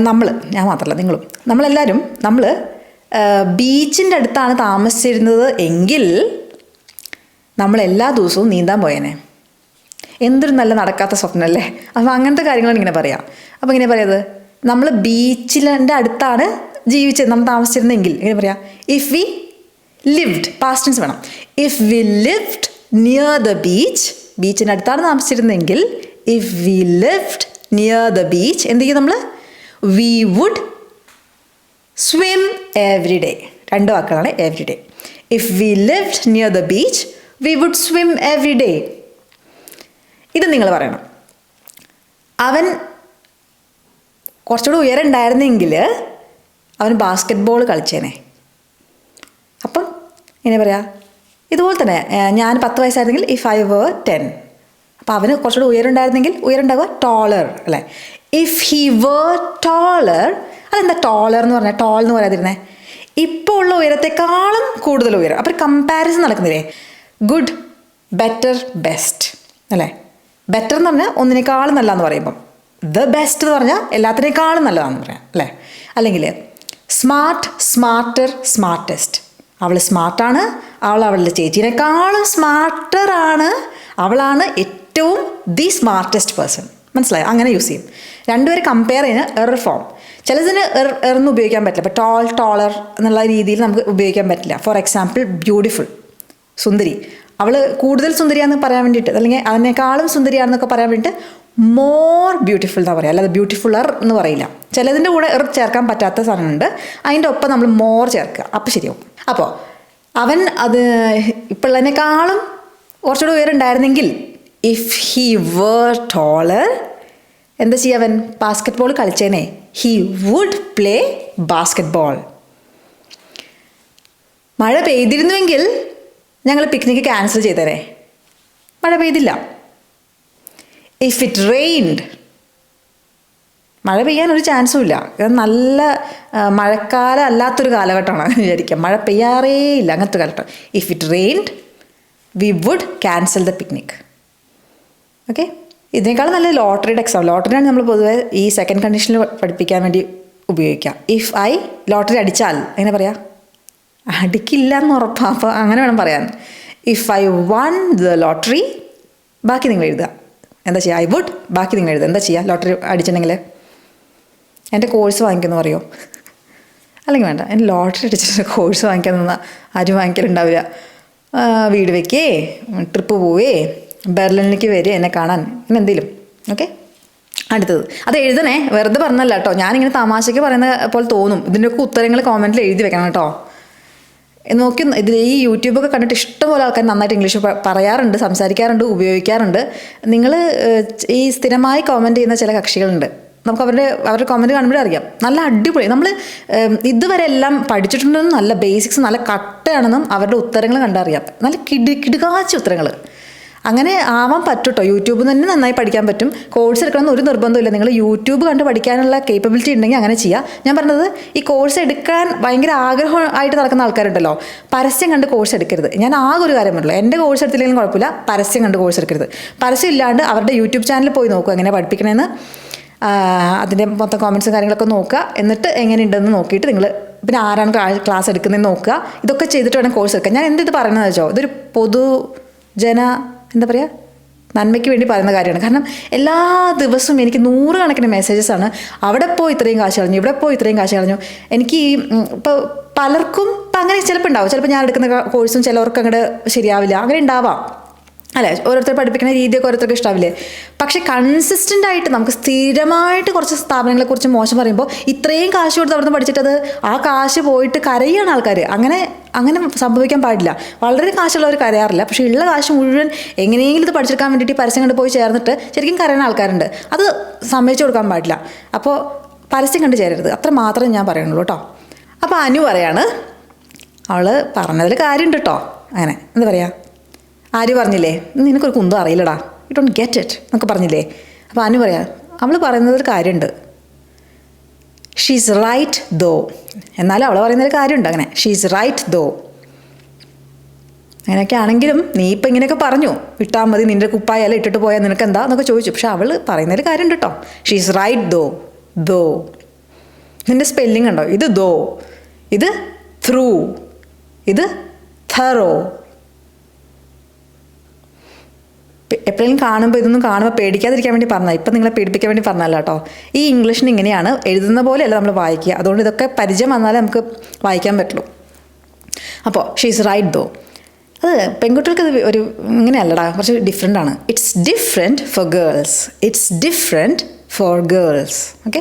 മാത്രമല്ല, നിങ്ങളും നമ്മളെല്ലാവരും നമ്മൾ ബീച്ചിൻ്റെ അടുത്താണ് താമസിച്ചിരുന്നത് എങ്കിൽ നമ്മൾ എല്ലാ ദിവസവും നീന്താൻ പോയേനെ. എന്തൊരു നല്ല നടക്കാത്ത സ്വപ്നമല്ലേ? അപ്പോൾ അങ്ങനത്തെ കാര്യങ്ങളാണ് ഇങ്ങനെ പറയാം. അപ്പോൾ ഇങ്ങനെ പറയുന്നത്, നമ്മൾ ബീച്ചിൻ്റെ അടുത്താണ് നമ്മൾ താമസിച്ചിരുന്നെങ്കിൽ എങ്ങനെ പറയാം? If we lived, past tense വേണം. If we lived near the beach, ബീച്ചിൻ്റെ അടുത്താണ് താമസിച്ചിരുന്നെങ്കിൽ, if we lived near the beach എന്ത് ചെയ്യും നമ്മൾ? We would swim every day. 2 വാക്കുകളാണ് every day. If we lived near the beach we would swim every day. ഇത് നിങ്ങൾ പറയണം. അവൻ കുറച്ചുകൂടി ഉയരണ്ടായിരുന്നെങ്കിൽ അവൻ ബാസ്കറ്റ് ബോൾ കളിച്ചേനെ. അപ്പം എങ്ങനെ പറയാം? ഇതുപോലെ തന്നെ ഞാൻ 10 വയസ്സായിരുന്നെങ്കിൽ ഇഫ് ഐ വർ 10. അപ്പോൾ അവന് കുറച്ചുകൂടി ഉയരമുണ്ടായിരുന്നെങ്കിൽ ഉയരമുണ്ടാവുക ടോളർ അല്ലേ? ഇഫ് ഹി വർ ടോളർ, അതെന്താ ടോളർ എന്ന് പറഞ്ഞാൽ? ടോൾ എന്ന് പറയാതിരുന്നേ, ഇപ്പോൾ ഉള്ള ഉയരത്തെക്കാളും കൂടുതൽ ഉയരം. അപ്പോൾ കമ്പാരിസൺ നടക്കുന്നില്ലേ? ഗുഡ്, ബെറ്റർ, ബെസ്റ്റ് അല്ലേ? ബെറ്റർ എന്ന് പറഞ്ഞാൽ ഒന്നിനേക്കാളും നല്ലതെന്ന് പറയുമ്പം, ദ ബെസ്റ്റ് എന്ന് പറഞ്ഞാൽ എല്ലാത്തിനേക്കാളും നല്ലതാണെന്ന് പറയാം അല്ലേ? അല്ലെങ്കിൽ സ്മാർട്ട്, സ്മാർട്ടർ, സ്മാർട്ടസ്റ്റ്. അവൾ സ്മാർട്ടാണ്, അവളുടെ ചേച്ചീനേക്കാളും സ്മാർട്ടറാണ്, അവളാണ് ഏറ്റവും ദി സ്മാർട്ടസ്റ്റ് പേഴ്സൺ. മനസ്സിലായോ? അങ്ങനെ യൂസ് ചെയ്യും. രണ്ടുപേരും കമ്പയർ ചെയ്യുന്ന എറർ ഫോം. ചിലതിന് എറന്ന് ഉപയോഗിക്കാൻ പറ്റില്ല. ഇപ്പോൾ ടോൾ, ടോളർ എന്നുള്ള രീതിയിൽ നമുക്ക് ഉപയോഗിക്കാൻ പറ്റില്ല. ഫോർ എക്സാമ്പിൾ ബ്യൂട്ടിഫുൾ, സുന്ദരി. അവൾ കൂടുതൽ സുന്ദരിയാണെന്ന് പറയാൻ വേണ്ടിയിട്ട്, അല്ലെങ്കിൽ അതിനേക്കാളും സുന്ദരിയാണെന്നൊക്കെ പറയാൻ വേണ്ടിയിട്ട് മോർ ബ്യൂട്ടിഫുൾ എന്നാണ് പറയുക, അല്ലാതെ ബ്യൂട്ടിഫുള്ളർ എന്ന് പറയില്ല. ചിലതിൻ്റെ കൂടെ ചേർക്കാൻ പറ്റാത്ത സാധനമുണ്ട്, അതിൻ്റെ ഒപ്പം നമ്മൾ മോർ ചേർക്കുക, അപ്പോൾ ശരിയാവും. അപ്പോൾ അവൻ അത് ഇപ്പോഴതിനേക്കാളും കുറച്ചുകൂടെ ഉയരമുണ്ടായിരുന്നെങ്കിൽ, ഇഫ് ഹി വേർ ടോളർ എന്താ ചെയ്യുക? അവൻ ബാസ്കറ്റ് ബോൾ കളിച്ചേനെ. He would play basketball. മഴ പെയ്തിരുന്നുവെങ്കിൽ ഞങ്ങൾ പിക്നിക്ക് ക്യാൻസൽ ചെയ്തേനെ. മഴ പെയ്തില്ല. ഇഫ് ഇറ്റ് റെയിൻഡ്, മഴ പെയ്യാൻ ഒരു ചാൻസും ഇല്ല. ഇത് നല്ല മഴക്കാലം അല്ലാത്തൊരു കാലഘട്ടമാണ് വിചാരിക്കുക. മഴ പെയ്യാറേ ഇല്ല, അങ്ങനത്തെ കാലഘട്ടം. If it rained we would cancel the picnic. Okay. ഇതിനേക്കാളും നല്ല ലോട്ടറിയുടെ എക്സാം. ലോട്ടറിയാണ് നമ്മൾ പൊതുവെ ഈ സെക്കൻഡ് കണ്ടീഷനിൽ പഠിപ്പിക്കാൻ വേണ്ടി ഉപയോഗിക്കുക. ഇഫ് ഐ ലോട്ടറി അടിച്ചാൽ എങ്ങനെ പറയാം? അടിക്കില്ല എന്ന് ഉറപ്പാണ്. അപ്പോൾ അങ്ങനെ വേണം പറയാൻ. If I one the lottery, ബാക്കി നിങ്ങൾ എഴുതുക. എന്താ ചെയ്യുക? ഐ വുഡ്, ബാക്കി നിങ്ങൾ എഴുതുക. എന്താ ചെയ്യുക? ലോട്ടറി അടിച്ചിട്ടുണ്ടെങ്കിൽ എൻ്റെ കോഴ്സ് വാങ്ങിക്കുമെന്ന് പറയുമോ? അല്ലെങ്കിൽ വേണ്ട, എൻ്റെ ലോട്ടറി അടിച്ചിട്ട് കോഴ്സ് വാങ്ങിക്കാൻ നിന്നാൽ ആരും വാങ്ങിക്കലുണ്ടാവില്ല. വീട് വെക്കേ, ട്രിപ്പ് പോവേ, ബെർലിനിലേക്ക് വരിക എന്നെ കാണാൻ, ഇങ്ങനെ എന്തെങ്കിലും. ഓക്കെ. അടുത്തത് അത് എഴുതണേ, വെറുതെ പറഞ്ഞല്ല കേട്ടോ. ഞാനിങ്ങനെ തമാശയ്ക്ക് പറയുന്ന പോലെ തോന്നും. ഇതിൻ്റെയൊക്കെ ഉത്തരങ്ങൾ കോമെൻറ്റിൽ എഴുതി വെക്കണം കേട്ടോ. നോക്കി ഇതിൽ ഈ യൂട്യൂബൊക്കെ കണ്ടിട്ട് ഇഷ്ടംപോലെ ആൾക്കാർ നന്നായിട്ട് ഇംഗ്ലീഷ് പറയാറുണ്ട്, സംസാരിക്കാറുണ്ട്, ഉപയോഗിക്കാറുണ്ട്. നിങ്ങൾ ഈ സ്ഥിരമായി കോമൻറ്റ് ചെയ്യുന്ന ചില കക്ഷികളുണ്ട്. നമുക്ക് അവരുടെ കോമൻറ്റ് കാണുമ്പോഴേ അറിയാം നല്ല അടിപൊളി, നമ്മൾ ഇതുവരെ എല്ലാം പഠിച്ചിട്ടുണ്ടെന്നും നല്ല ബേസിക്സ് നല്ല കട്ടയാണെന്നും അവരുടെ ഉത്തരങ്ങൾ കണ്ടറിയാം. നല്ല കിടുകാച്ച ഉത്തരങ്ങൾ. അങ്ങനെ ആവാൻ പറ്റും കേട്ടോ. യൂട്യൂബിൽ തന്നെ നന്നായി പഠിക്കാൻ പറ്റും. കോഴ്സ് എടുക്കണമെന്ന് ഒരു നിർബന്ധമില്ല. നിങ്ങൾ യൂട്യൂബ് കണ്ട് പഠിക്കാനുള്ള കേപ്പബിലിറ്റി ഉണ്ടെങ്കിൽ അങ്ങനെ ചെയ്യാം. ഞാൻ പറഞ്ഞത് ഈ കോഴ്സ് എടുക്കാൻ ഭയങ്കര ആഗ്രഹമായിട്ട് നടക്കുന്ന ആൾക്കാരുണ്ടല്ലോ, പരസ്യം കണ്ട് കോഴ്സ് എടുക്കരുത്. ഞാൻ ആകെ ഒരു കാര്യം പറഞ്ഞല്ലോ, എൻ്റെ കോഴ്സ് എടുത്തില്ലെങ്കിലും കുഴപ്പമില്ല, പരസ്യം കണ്ട് കോഴ്സ് എടുക്കരുത്. പരസ്യം ഇല്ലാണ്ട് അവരുടെ യൂട്യൂബ് ചാനലിൽ പോയി നോക്കുക എങ്ങനെ പഠിപ്പിക്കണമെന്ന്. അതിൻ്റെ മൊത്തം കോമൻസും കാര്യങ്ങളൊക്കെ നോക്കുക. എന്നിട്ട് എങ്ങനെയുണ്ടെന്ന് നോക്കിയിട്ട് നിങ്ങൾ പിന്നെ ആരാണ് ക്ലാസ് എടുക്കുന്നതെന്ന് നോക്കുക. ഇതൊക്കെ ചെയ്തിട്ട് വേണം കോഴ്സ് എടുക്കാൻ. ഞാൻ എന്തിത് പറയുന്നത് വെച്ചോ, ഇതൊരു പൊതുജന എന്താ പറയുക, നന്മയ്ക്ക് വേണ്ടി പറയുന്ന കാര്യമാണ്. കാരണം എല്ലാ ദിവസവും എനിക്ക് 100 കണക്കിന് മെസ്സേജസാണ്. അവിടെ പോയി ഇത്രയും കാശ് കളഞ്ഞു, ഇവിടെ പോയി ഇത്രയും കാശ് കളഞ്ഞു. എനിക്ക് ഇപ്പോൾ പലർക്കും ഇപ്പം അങ്ങനെ ചിലപ്പോൾ ഉണ്ടാവും. ചിലപ്പോൾ ഞാൻ എടുക്കുന്ന കോഴ്സും ചിലവർക്ക് അങ്ങോട്ട് ശരിയാവില്ല, അങ്ങനെ ഉണ്ടാവാം. അല്ലേ? ഓരോരുത്തർ പഠിപ്പിക്കുന്ന രീതിയൊക്കെ ഓരോരുത്തർക്ക് ഇഷ്ടാവില്ലേ? പക്ഷെ കൺസിസ്റ്റൻ്റ് ആയിട്ട് നമുക്ക് സ്ഥിരമായിട്ട് കുറച്ച് സ്ഥാപനങ്ങളെക്കുറിച്ച് മോശം പറയുമ്പോൾ ഇത്രയും കാശ് കൊടുത്ത് അവിടെ നിന്ന് പഠിച്ചിട്ടത് ആ കാശ് പോയിട്ട് കരയാണ് ആൾക്കാർ. അങ്ങനെ സംഭവിക്കാൻ പാടില്ല. വളരെ കാശുള്ളവർ കരയാറില്ല. പക്ഷേ ഉള്ള കാശ് മുഴുവൻ എങ്ങനെയെങ്കിലും ഇത് പഠിച്ചെടുക്കാൻ വേണ്ടിയിട്ട് പരസ്യം കണ്ട് പോയി ചേർന്നിട്ട് ശരിക്കും കരയുന്ന ആൾക്കാരുണ്ട്. അത് സമ്മതിച്ചു കൊടുക്കാൻ പാടില്ല. അപ്പോൾ പരസ്യം കണ്ട് ചേരരുത്, അത്ര മാത്രമേ ഞാൻ പറയുന്നുള്ളൂ കേട്ടോ. അപ്പോൾ അനു പറയാണ്, അവൾ പറഞ്ഞതിൽ കാര്യമുണ്ട് കേട്ടോ. അങ്ങനെ എന്താ പറയുക, ആര് പറഞ്ഞില്ലേ നിനക്കൊരു കുന്തം അറിയില്ലടാ, യു ഡോണ്ട് ഗെറ്റ് ഇറ്റ് എന്നൊക്കെ പറഞ്ഞില്ലേ. അപ്പോൾ അനു പറയാം, അവൾ പറയുന്നതിൽ കാര്യമുണ്ട്. ഷീസ് റൈറ്റ് ദോ. എന്നാലും അവൾ പറയുന്നതിൽ കാര്യമുണ്ട്. അങ്ങനെ ഷീസ് റൈറ്റ് ദോ. അങ്ങനെയൊക്കെ ആണെങ്കിലും നീ ഇപ്പം ഇങ്ങനെയൊക്കെ പറഞ്ഞു, ഇട്ടാൽ മതി, നിൻ്റെ കുപ്പായല്ല ഇട്ടിട്ട് പോയാൽ നിനക്ക് എന്താ എന്നൊക്കെ ചോദിച്ചു. പക്ഷെ അവൾ പറയുന്നതിൽ കാര്യമുണ്ട് കേട്ടോ. ഷീസ് റൈറ്റ് ദോ. ദോ നിൻ്റെ സ്പെല്ലിംഗ് ഉണ്ടോ? ഇത് ദോ, ഇത് ത്രൂ, ഇത് thorough. എപ്പോഴും കാണുമ്പോൾ ഇതൊന്നും കാണുമ്പോൾ പേടിക്കാതിരിക്കാൻ വേണ്ടി പറഞ്ഞാൽ, ഇപ്പം നിങ്ങളെ പേടിപ്പിക്കാൻ വേണ്ടി പറഞ്ഞല്ല കേട്ടോ. ഈ ഇംഗ്ലീഷിന് ഇങ്ങനെയാണ്, എഴുതുന്ന പോലെയല്ല നമ്മൾ വായിക്കുക. അതുകൊണ്ട് ഇതൊക്കെ പരിചയം വന്നാലേ നമുക്ക് വായിക്കാൻ പറ്റുള്ളൂ. അപ്പോൾ ഷീസ് റൈറ്റ് ദോ. അത് പെൺകുട്ടികൾക്ക് ഇത് ഒരു ഇങ്ങനെയല്ലടാ, കുറച്ച് ഡിഫറെൻ്റ് ആണ്. It's different for girls. It's different for girls. Okay.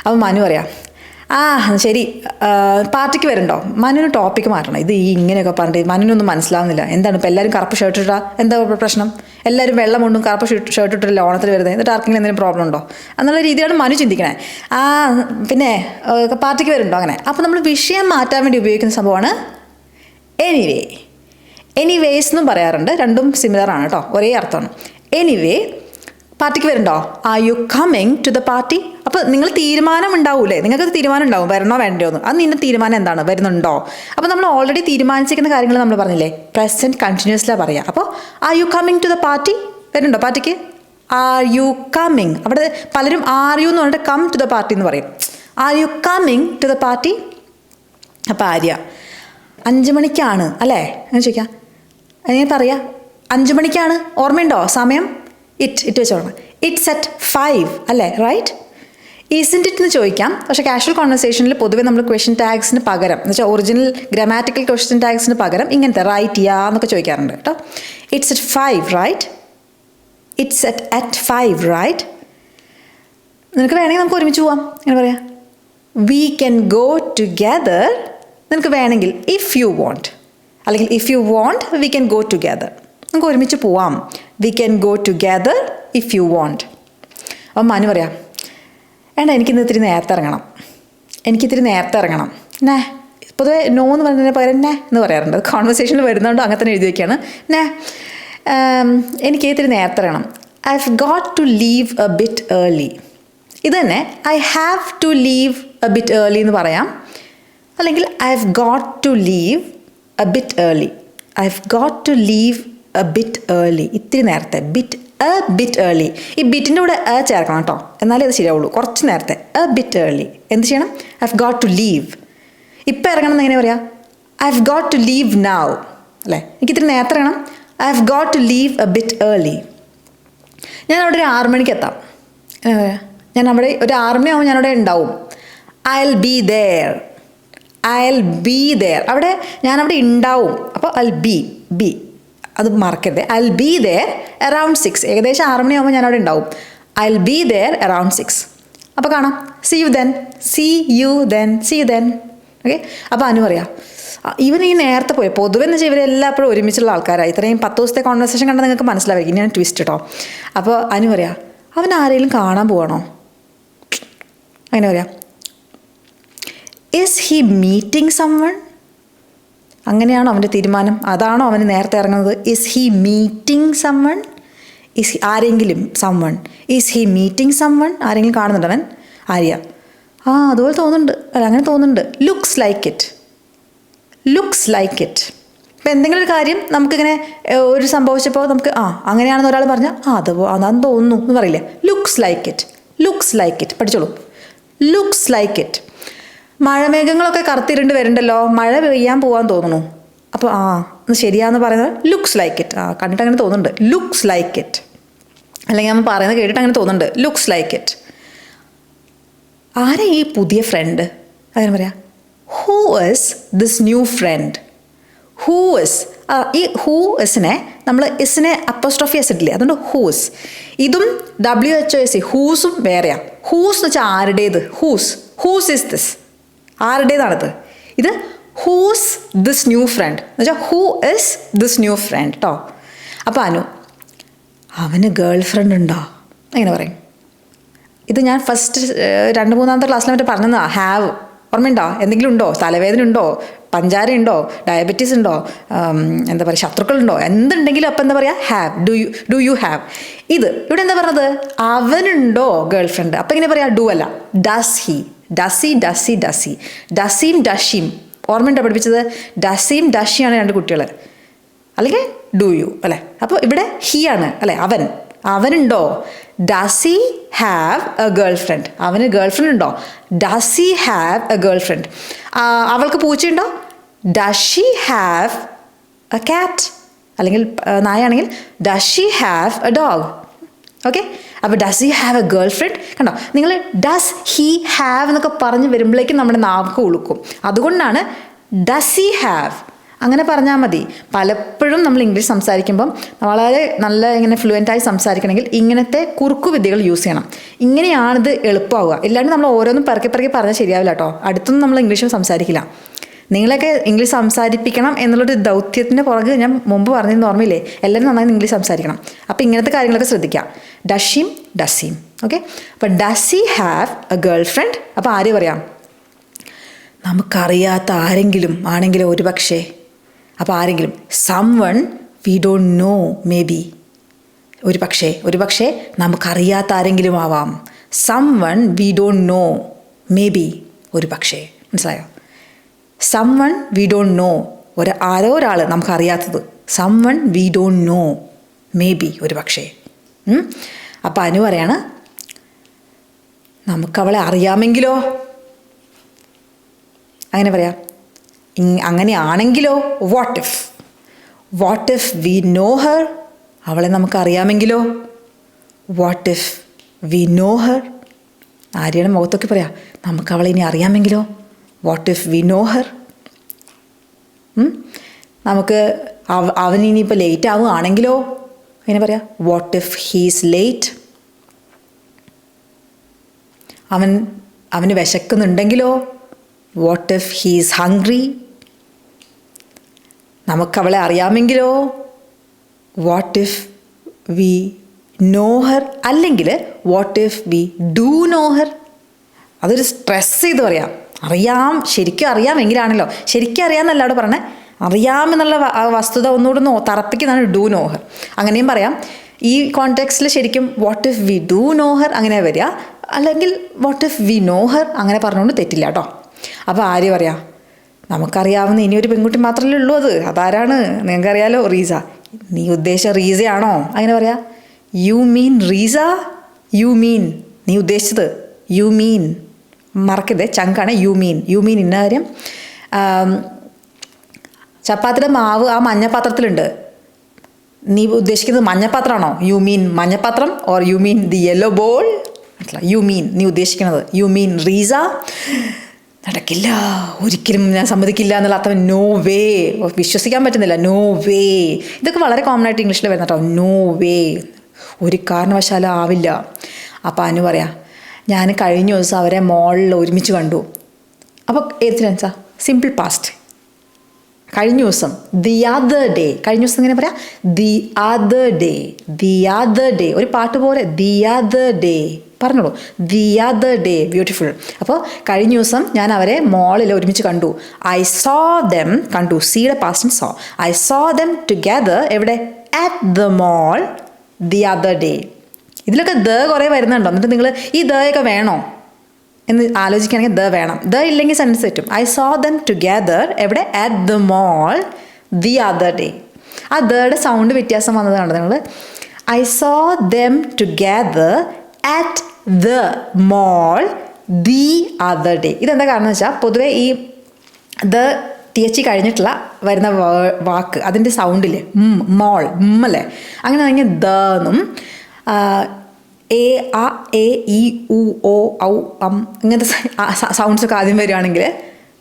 അപ്പോൾ മനു പറയാം, ആ ശരി, പാർട്ടിക്ക് വരുന്നുണ്ടോ? മനുവിന് ടോപ്പിക്ക് മാറ്റണം. ഇത് ഈ ഇങ്ങനെയൊക്കെ പറഞ്ഞിട്ട് മനുവിനൊന്നും മനസ്സിലാവുന്നില്ല. എന്താണ് ഇപ്പോൾ എല്ലാവരും കറുപ്പ് ഷർട്ട് ഇട്ടാ എന്താ പ്രശ്നം? എല്ലാവരും വെള്ളം കൊണ്ടും കറുപ്പ് ഷർട്ട് ഇട്ടില്ല ഓണത്തിന് വരുന്നത്. എന്നിട്ട് ആർക്കെങ്കിലും എന്തെങ്കിലും പ്രോബ്ലം ഉണ്ടോ എന്നുള്ള രീതിയാണ് മനു ചിന്തിക്കണേ. ആ പിന്നെ പാർട്ടിക്ക് വരുന്നുണ്ടോ? അങ്ങനെ. അപ്പോൾ നമ്മൾ വിഷയം മാറ്റാൻ വേണ്ടി ഉപയോഗിക്കുന്ന സംഭവമാണ് എനിവേ. എനിവേസ് എന്നും പറയാറുണ്ട്. രണ്ടും സിമിലർ ആണ് കേട്ടോ, ഒരേ അർത്ഥമാണ്. എനിവേ, പാർട്ടിക്ക് വരുന്നുണ്ടോ? Are you coming to the party? അപ്പോൾ നിങ്ങൾ തീരുമാനം ഉണ്ടാവൂലേ, നിങ്ങൾക്ക് തീരുമാനം ഉണ്ടാവും വരണോ വേണ്ടയോ എന്ന്. അത് നിന്റെ തീരുമാനം എന്താണ്? വരുന്നുണ്ടോ? അപ്പോൾ നമ്മൾ ഓൾറെഡി തീരുമാനിച്ചിരിക്കുന്ന കാര്യങ്ങൾ നമ്മൾ പറഞ്ഞില്ലേ, പ്രസൻറ്റ് കണ്ടിന്യൂസ്ലാണ് പറയുക. അപ്പോൾ are you coming to the party? വരുന്നുണ്ടോ പാർട്ടിക്ക്? Are you coming. അവിടെ പലരും ആർ യു എന്ന് പറഞ്ഞിട്ട് കം ടു ദ പാർട്ടി എന്ന് പറയും. Are you coming to the party? അപ്പോൾ ആര്യ 5 മണിക്കാണ് അല്ലേ എന്ന് ചോദിക്കാം. എങ്ങനെ പറയാ? 5 മണിക്കാണ്. ഓർമ്മയുണ്ടോ സമയം? ഇറ്റ് വെച്ചോളാം. ഇറ്റ്സ് അറ്റ് 5 അല്ലേ, റൈറ്റ്? ഈസിൻറ്റ് ഇറ്റ് എന്ന് ചോദിക്കാം. പക്ഷേ കാഷ്വൽ കോൺവെർസേഷനിൽ പൊതുവെ നമ്മൾ ക്വസ്റ്റ്യൻ ടാഗ്സിന് പകരം, എന്ന് വെച്ചാൽ ഒറിജിനൽ ഗ്രാമാറ്റിക്കൽ ക്വസ്റ്റ്യൻ ടാഗ്സിന് പകരം ഇങ്ങനത്തെ റൈറ്റ് യാ എന്നൊക്കെ ചോദിക്കാറുണ്ട് കേട്ടോ. It's at 5 right? It's at 5 right? നിനക്ക് വേണമെങ്കിൽ നമുക്ക് ഒരുമിച്ച് പോവാം. എങ്ങനെ പറയാം? We can go together. നിനക്ക് വേണമെങ്കിൽ, ഇഫ് യു വോണ്ട്, അല്ലെങ്കിൽ if you want we can go together. നമുക്ക് ഒരുമിച്ച് പോവാം. We can go together if you want. അപ്പം മനു പറയാം, വേണ്ട എനിക്കിന്ന് ഇത്തിരി നേരത്തെ ഇറങ്ങണം, എനിക്കിത്തിരി നേരത്തെ ഇറങ്ങണം. നേ, പൊതുവെ നോ എന്ന് പറയുന്നതിന് പകരം നേ എന്ന് പറയാറുണ്ട്. അത് കോൺവെർസേഷനിൽ വരുന്നതുകൊണ്ട് അങ്ങനെ തന്നെ എഴുതി വയ്ക്കുകയാണ്. നേ, എനിക്ക് ഇത്തിരി നേരത്തെ ഇറങ്ങണം. I have got to leave a bit early. ഇത് തന്നെ I have to leave a bit early എന്ന് പറയാം. അല്ലെങ്കിൽ I have got to leave a bit early. I have got to leave a bit early. ഇത്തിരി നേരത്തെ. A bit early. ഈ ബിറ്റിൻ്റെ കൂടെ ചേർക്കണം കേട്ടോ, എന്നാലേ അത് ശരിയാവുള്ളൂ. കുറച്ച് നേരത്തെ. A bit early. എന്ത് ചെയ്യണം? I have got to leave. ഇപ്പം ഇറങ്ങണം എന്ന് എങ്ങനെ പറയാം? I have got to leave now അല്ലേ? എനിക്ക് ഇത്തിരി നേരത്തെ ഇറങ്ങണം. I have got to leave a bit early. ഞാൻ അവിടെ ഒരു 6 മണിക്ക് എത്താം. ഞാൻ അവിടെ ഒരു 6 മണിയാകുമ്പോൾ ഞാനവിടെ ഉണ്ടാവും. I will be there. I will be there. അവിടെ ഞാനവിടെ ഉണ്ടാവും. അപ്പോൾ ഐ വിൽ ബി അത് മറക്കരുത്. I will be there around 6. ഏകദേശം 6 മണിയാകുമ്പോൾ ഞാനവിടെ ഉണ്ടാവും. I will be there around 6. അപ്പോൾ കാണാം. C you then. C you then. C you then. Okay. അപ്പോൾ അനു പറയാം, ഇവൻ ഈ നേരത്തെ പോയി. പൊതുവെ എന്ന് വെച്ചാൽ ഇവരെല്ലാപ്പോഴും ഒരുമിച്ചുള്ള ആൾക്കാരാണ്. ഇത്രയും 10 ദിവസത്തെ കോൺവെർസേഷൻ കണ്ടാൽ നിങ്ങൾക്ക് മനസ്സിലാവും. ഇനി ഞാൻ ട്വിസ്റ്റ് കേട്ടോ. അപ്പോൾ അനു പറയാം, അവൻ ആരെങ്കിലും കാണാൻ പോവാണോ? അങ്ങനെ പറയാം, ഈസ് ഹി മീറ്റിംഗ് സംവൺ? അങ്ങനെയാണോ അവൻ്റെ തീരുമാനം? അതാണോ അവന് നേരത്തെ ഇറങ്ങുന്നത്? Is he meeting someone? Is he ആരെങ്കിലും someone? Is he meeting someone? ആരെങ്കിലും കാണുന്നുണ്ട് അവൻ? ആര്യ, ആ അതുപോലെ തോന്നുന്നുണ്ട്. അല്ല അങ്ങനെ തോന്നുന്നുണ്ട്. Looks like it. Looks like it. ഇപ്പം എന്തെങ്കിലും ഒരു കാര്യം നമുക്കിങ്ങനെ ഒരു സംഭവിച്ചപ്പോൾ നമുക്ക് അങ്ങനെയാണെന്ന് ഒരാൾ പറഞ്ഞാൽ അതാന്ന് തോന്നുന്നു എന്ന് പറയില്ലേ? Looks like it. Looks like it. പഠിച്ചോളൂ. Looks like it. മഴമേഘങ്ങളൊക്കെ കറുത്തിരുണ്ട് വരുന്നുണ്ടല്ലോ, മഴ പെയ്യാൻ പോകാൻ തോന്നുന്നു. അപ്പോൾ ശരിയാന്ന് പറയുന്നത് ലുക്സ് ലൈക്ക് ഇറ്റ്. കണ്ടിട്ട് അങ്ങനെ തോന്നുന്നുണ്ട്. Looks like it. അല്ലെങ്കിൽ നമ്മൾ പറയുന്നത് കേട്ടിട്ട് അങ്ങനെ തോന്നുന്നുണ്ട്. Looks like it. ആരാ ഈ പുതിയ ഫ്രണ്ട്? അങ്ങനെ പറയാം. Who is this new front? Who is ഈ ഹൂ എസിനെ നമ്മൾ എസിനെ അപ്പോസ്ട്രോഫി എസ് ഇട്ടില്ലേ, അതുകൊണ്ട് ഹൂസ്. ഇതും WHOS ഹൂസും വേറെയാണ്. ഹൂസ് എന്ന് വെച്ചാൽ ആരുടേത്, ഹൂസ് ഇസ് ദിസ്, ആരുടേതാണിത്. ഇത് ഹൂസ് ദിസ് ന്യൂ ഫ്രണ്ട് എന്ന് വെച്ചാൽ who is this new front കേട്ടോ. അപ്പോൾ അവന് ഗേൾ ഫ്രണ്ട് ഉണ്ടോ എങ്ങനെ പറയും? ഇത് ഞാൻ ഫസ്റ്റ് 2-3 ക്ലാസ്സിൽ മറ്റേ പറഞ്ഞതാ. ഹാവ് ഓർമ്മയുണ്ടോ? എന്തെങ്കിലും ഉണ്ടോ? തലവേദന ഉണ്ടോ? പഞ്ചാര ഉണ്ടോ? ഡയബറ്റീസ് ഉണ്ടോ? എന്താ പറയുക, ശത്രുക്കളുണ്ടോ? എന്തുണ്ടെങ്കിലും അപ്പം എന്താ പറയുക, ഹാവ്. Do you have. ഇവിടെ എന്താ പറഞ്ഞത്, അവനുണ്ടോ ഗേൾ ഫ്രണ്ട്. അപ്പം എങ്ങനെ പറയാം, ഡു അല്ല, ഡസ് ഹി. ഡസീം ഡഷീം ഓർമ്മയുണ്ടോ പഠിപ്പിച്ചത്? ഡസീം ഡഷിയാണ് 2 കുട്ടികൾ, അല്ലെങ്കിൽ ഡു യു അല്ലേ. അപ്പോൾ ഇവിടെ ഹി ആണ് അല്ലേ, അവനുണ്ടോ. Does he have a girlfriend, അവന് ഗേൾ ഫ്രണ്ട് ഉണ്ടോ. Does he have a girlfriend. അവൾക്ക് പൂച്ചയുണ്ടോ. Does she have a cat, അല്ലെങ്കിൽ നായാണെങ്കിൽ does she have a dog. Okay, അപ്പോൾ does he have a girlfriend. കണ്ടോ നിങ്ങൾ, does he have എന്നൊക്കെ പറഞ്ഞ് വരുമ്പോഴേക്കും നമ്മുടെ നാക്ക് ഉളുക്കും. അതുകൊണ്ടാണ് ഡസ് ഹി ഹാവ് അങ്ങനെ പറഞ്ഞാൽ മതി. പലപ്പോഴും നമ്മൾ ഇംഗ്ലീഷ് സംസാരിക്കുമ്പം വളരെ നല്ല ഇങ്ങനെ ഫ്ലുവൻ്റായി സംസാരിക്കണമെങ്കിൽ ഇങ്ങനത്തെ കുറുക്കു വിദ്യകൾ യൂസ് ചെയ്യണം. ഇങ്ങനെയാണിത് എളുപ്പമാവുക. ഇല്ലാണ്ട് നമ്മൾ ഓരോന്നും പിറകെ പറഞ്ഞാൽ ശരിയാവില്ല കേട്ടോ. അടുത്തൊന്നും നമ്മൾ ഇംഗ്ലീഷും സംസാരിക്കില്ല. നിങ്ങളൊക്കെ ഇംഗ്ലീഷ് സംസാരിപ്പിക്കണം എന്നുള്ളൊരു ദൗത്യത്തിൻ്റെ പുറകെ ഞാൻ മുമ്പ് പറഞ്ഞിരുന്ന ഓർമ്മയില്ലേ, എല്ലാവരും നന്നായി ഇംഗ്ലീഷ് സംസാരിക്കണം. അപ്പോൾ ഇങ്ങനത്തെ കാര്യങ്ങളൊക്കെ ശ്രദ്ധിക്കാം. ഡസീം. ഓക്കെ, അപ്പോൾ does he have a girl friend. അപ്പോൾ ആര് പറയാം, നമുക്കറിയാത്ത ആരെങ്കിലും ആണെങ്കിലോ ഒരു പക്ഷേ. അപ്പോൾ ആരെങ്കിലും, someone we don't know maybe. ഒരു പക്ഷേ നമുക്കറിയാത്ത ആരെങ്കിലും ആവാം. someone we don't know maybe, ഒരു പക്ഷേ. മനസ്സിലായോ? someone we don't know, ആരോ ഒരാൾ നമുക്കറിയാത്തത്. someone we don't know maybe, ഒരു പക്ഷേ. അപ്പോൾ അനു പറയാണ്, നമുക്കവളെ അറിയാമെങ്കിലോ. അങ്ങനെ പറയാം. അങ്ങനെയാണെങ്കിലോ, what if we know her, അവളെ നമുക്കറിയാമെങ്കിലോ. What if we know her, ആര്യയുടെ മുഖത്തൊക്കെ പറയാം, നമുക്കവളെ ഇനി അറിയാമെങ്കിലോ. What if we know her. നമുക്ക് അവനിനിയിപ്പോൾ ലേറ്റ് ആവുകയാണെങ്കിലോ. അങ്ങനെ പറയാം, വാട്ട് ഇഫ് ഹീസ് ലേറ്റ്. അവന് വിശക്കുന്നുണ്ടെങ്കിലോ. What if he's hungry. നമുക്കവളെ അറിയാമെങ്കിലോ. What if we know her. അല്ലെങ്കിൽ what if we do know her. അതൊരു സ്ട്രെസ് ചെയ്ത് പറയാം. ശരിക്കും അറിയാമെങ്കിലാണല്ലോ. ശരിക്കും അറിയാമെന്നല്ല അവിടെ പറഞ്ഞത്, അറിയാമെന്നുള്ള വസ്തുത ഒന്നുകൂടെ തറപ്പിക്കുന്നതാണ് ഡു നോ ഹർ. അങ്ങനെയും പറയാം. ഈ കോണ്ടെക്സ്റ്റിൽ ശരിക്കും what if we do know Har അങ്ങനെ വരിക. അല്ലെങ്കിൽ what if we know Har അങ്ങനെ പറഞ്ഞുകൊണ്ട് തെറ്റില്ല കേട്ടോ. അപ്പോൾ ആര് പറയാം, നമുക്കറിയാവുന്ന ഇനിയൊരു പെൺകുട്ടി മാത്രമല്ലേ ഉള്ളൂ. അതാരാണ് നിങ്ങൾക്കറിയാലോ, റീസ. നീ ഉദ്ദേശിച്ച റീസയാണോ? അങ്ങനെ പറയാം. You mean Reeza. നീ ഉദ്ദേശിച്ചത് യു മീൻ. മറക്കരുത്, ചങ്കാണ് യു മീൻ ഇന്ന കാര്യം. ചപ്പാത്തിയുടെ മാവ് ആ മഞ്ഞപ്പാത്രത്തിലുണ്ട്. നീ ഉദ്ദേശിക്കുന്നത് മഞ്ഞപ്പാത്രമാണോ? യു മീൻ മഞ്ഞപ്പാത്രം. Or you mean the yellow bowl. നീ ഉദ്ദേശിക്കുന്നത് യു മീൻ റീസ. നടക്കില്ല, ഒരിക്കലും ഞാൻ സമ്മതിക്കില്ല എന്നുള്ള അർത്ഥം നോ വേ. വിശ്വസിക്കാൻ പറ്റുന്നില്ല, നോ വേ. ഇതൊക്കെ വളരെ കോമൺ ആയിട്ട് ഇംഗ്ലീഷിൽ വരുന്ന കേട്ടോ. നോ വേ, ഒരു കാരണവശാലും ആവില്ല. അപ്പോൾ അനു പറയാം, ഞാൻ കഴിഞ്ഞ ദിവസം അവരെ മോളിൽ ഒരുമിച്ച് കണ്ടു. അപ്പോൾ ഏത് ടെൻസാ? Simple past. കഴിഞ്ഞ ദിവസം, ദി അതർ ഡേ. കഴിഞ്ഞ ദിവസം എങ്ങനെ പറയാം? The other day. ഒരു പാട്ട് പോലെ, ദി അതർ ഡേ പറഞ്ഞോളൂ. The other day. ബ്യൂട്ടിഫുൾ. അപ്പോൾ കഴിഞ്ഞ ദിവസം ഞാൻ അവരെ മോളിൽ ഒരുമിച്ച് കണ്ടു. I saw them. കണ്ടു, സിയുടെ പാസ്റ്റും saw. I saw them together. എവിടെ? At the mall the other day. ഇതിലൊക്കെ ദ കുറേ വരുന്നുണ്ടോ? എന്നിട്ട് നിങ്ങൾ ഈ ദയൊക്കെ വേണോ എന്ന് ആലോചിക്കുകയാണെങ്കിൽ ദ വേണം. ദ ഇല്ലെങ്കിൽ സെൻറ്റൻസ് തെറ്റും. I saw them together. എവിടെ? At the mall the other day. ആ ദയുടെ സൗണ്ട് വ്യത്യാസം വന്നത് കണ്ടോ നിങ്ങൾ? I saw them together at the mall the other day. ഇതെന്താ കാരണം എന്ന് വെച്ചാൽ പൊതുവേ ഈ ദ TH കഴിഞ്ഞിട്ടുള്ള വരുന്ന വാക്ക് അതിൻ്റെ സൗണ്ടില്ലേ, മോൾ അല്ലേ, അങ്ങനെ ആണെങ്കിൽ ദ എന്നും എ ഇ ഉ ഓ ഔ ഇങ്ങനത്തെ സൗണ്ട്സൊക്കെ ആദ്യം വരികയാണെങ്കിൽ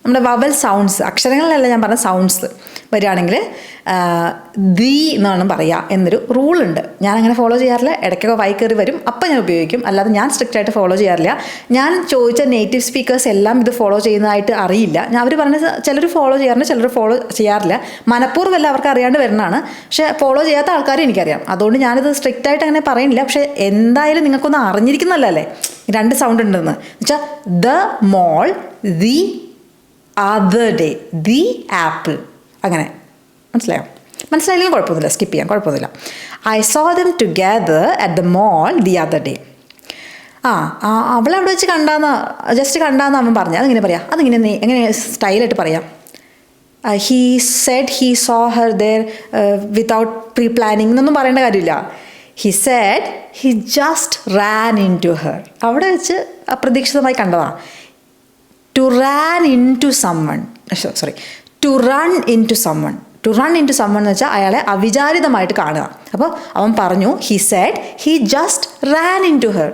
നമ്മുടെ വവൽ സൗണ്ട്സ്, അക്ഷരങ്ങളിലല്ല ഞാൻ പറഞ്ഞ സൗണ്ട്സ് വരികയാണെങ്കിൽ ദി എന്നാണ് പറയുക എന്നൊരു റൂളുണ്ട്. ഞാനങ്ങനെ ഫോളോ ചെയ്യാറില്ല. ഇടയ്ക്കൊക്കെ വായി കയറി വരും, അപ്പം ഞാൻ ഉപയോഗിക്കും. അല്ലാതെ ഞാൻ സ്ട്രിക്റ്റ് ആയിട്ട് ഫോളോ ചെയ്യാറില്ല. ഞാൻ ചോദിച്ച നേറ്റീവ് സ്പീക്കേഴ്സ് എല്ലാം ഇത് ഫോളോ ചെയ്യുന്നതായിട്ട് അറിയില്ല. അവർ പറഞ്ഞത് ചിലർ ഫോളോ ചെയ്യാറുണ്ട്, ചിലർ ഫോളോ ചെയ്യാറില്ല. മനഃപൂർവ്വമല്ല, അവർക്ക് അറിയാണ്ട് വരുന്നതാണ്. പക്ഷേ ഫോളോ ചെയ്യാത്ത ആൾക്കാരും എനിക്കറിയാം. അതുകൊണ്ട് ഞാനിത് സ്ട്രിക്റ്റ് ആയിട്ട് അങ്ങനെ പറയുന്നില്ല. പക്ഷേ എന്തായാലും നിങ്ങൾക്കൊന്ന് അറിഞ്ഞിരിക്കുന്നതല്ലേ രണ്ട് സൗണ്ട് ഉണ്ടെന്ന് വെച്ചാൽ the mall, the other day, the apple, അങ്ങനെ. മനസ്സിലായില്ലെങ്കിൽ കുഴപ്പമൊന്നുമില്ല, സ്കിപ്പ് ചെയ്യാം, കുഴപ്പമൊന്നുമില്ല. I saw them together at the mall the other day. അവളെ അവിടെ വെച്ച് ജസ്റ്റ് കണ്ടാന്ന് അവൻ പറഞ്ഞു. അതിങ്ങനെ പറയാം, അതിങ്ങനെ എങ്ങനെ സ്റ്റൈലായിട്ട് പറയാം. He said he saw her there without pre planning എന്നൊന്നും പറയേണ്ട കാര്യമില്ല. He said he just ran into her. അവിടെ വെച്ച് അപ്രതീക്ഷിതമായി കണ്ടതാണ്. To ran into someone, to run into someone. To run into someone എന്ന് വെച്ചാൽ അയാളെ അവിചാരിതമായിട്ട് കാണുക. അപ്പോൾ അവൻ പറഞ്ഞു he said he just ran into her.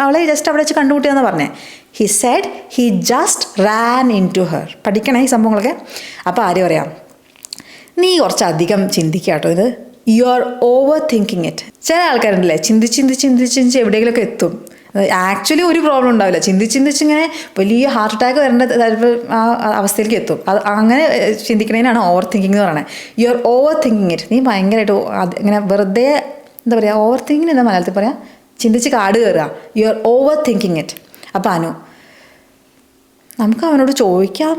അവളെ ജസ്റ്റ് അവിടെ വെച്ച് കണ്ടുമുട്ടിയെന്ന് പറഞ്ഞേ. He said he just ran into her. പഠിക്കണേ ഈ സംഭവങ്ങളൊക്കെ. അപ്പോൾ ആര് പറയാം, നീ കുറച്ചധികം ചിന്തിക്കുക കേട്ടോ, ഇത് you are over thinking it. ചില ആൾക്കാരുണ്ടല്ലേ ചിന്തിച്ച് എവിടെയെങ്കിലുമൊക്കെ എത്തും. ആക്ച്വലി ഒരു പ്രോബ്ലം ഉണ്ടാവില്ല, ചിന്തിച്ചിങ്ങനെ വലിയ ഹാർട്ട് അറ്റാക്ക് വരേണ്ട ആ അവസ്ഥയിലേക്ക് എത്തും. അത് അങ്ങനെ ചിന്തിക്കുന്നതിനാണ് ഓവർ തിങ്കിങ് എന്ന് പറയുന്നത്. You are over thinking it. നീ ഭയങ്കരമായിട്ട് ഇങ്ങനെ വെറുതെ എന്താ പറയുക, ഓവർ തിങ്കിങ് എന്താ മലയാളത്തിൽ പറയാം, ചിന്തിച്ച് കാട് കയറുക. You are over thinking it. അപ്പോൾ അനു, നമുക്ക് അവനോട് ചോദിക്കാം,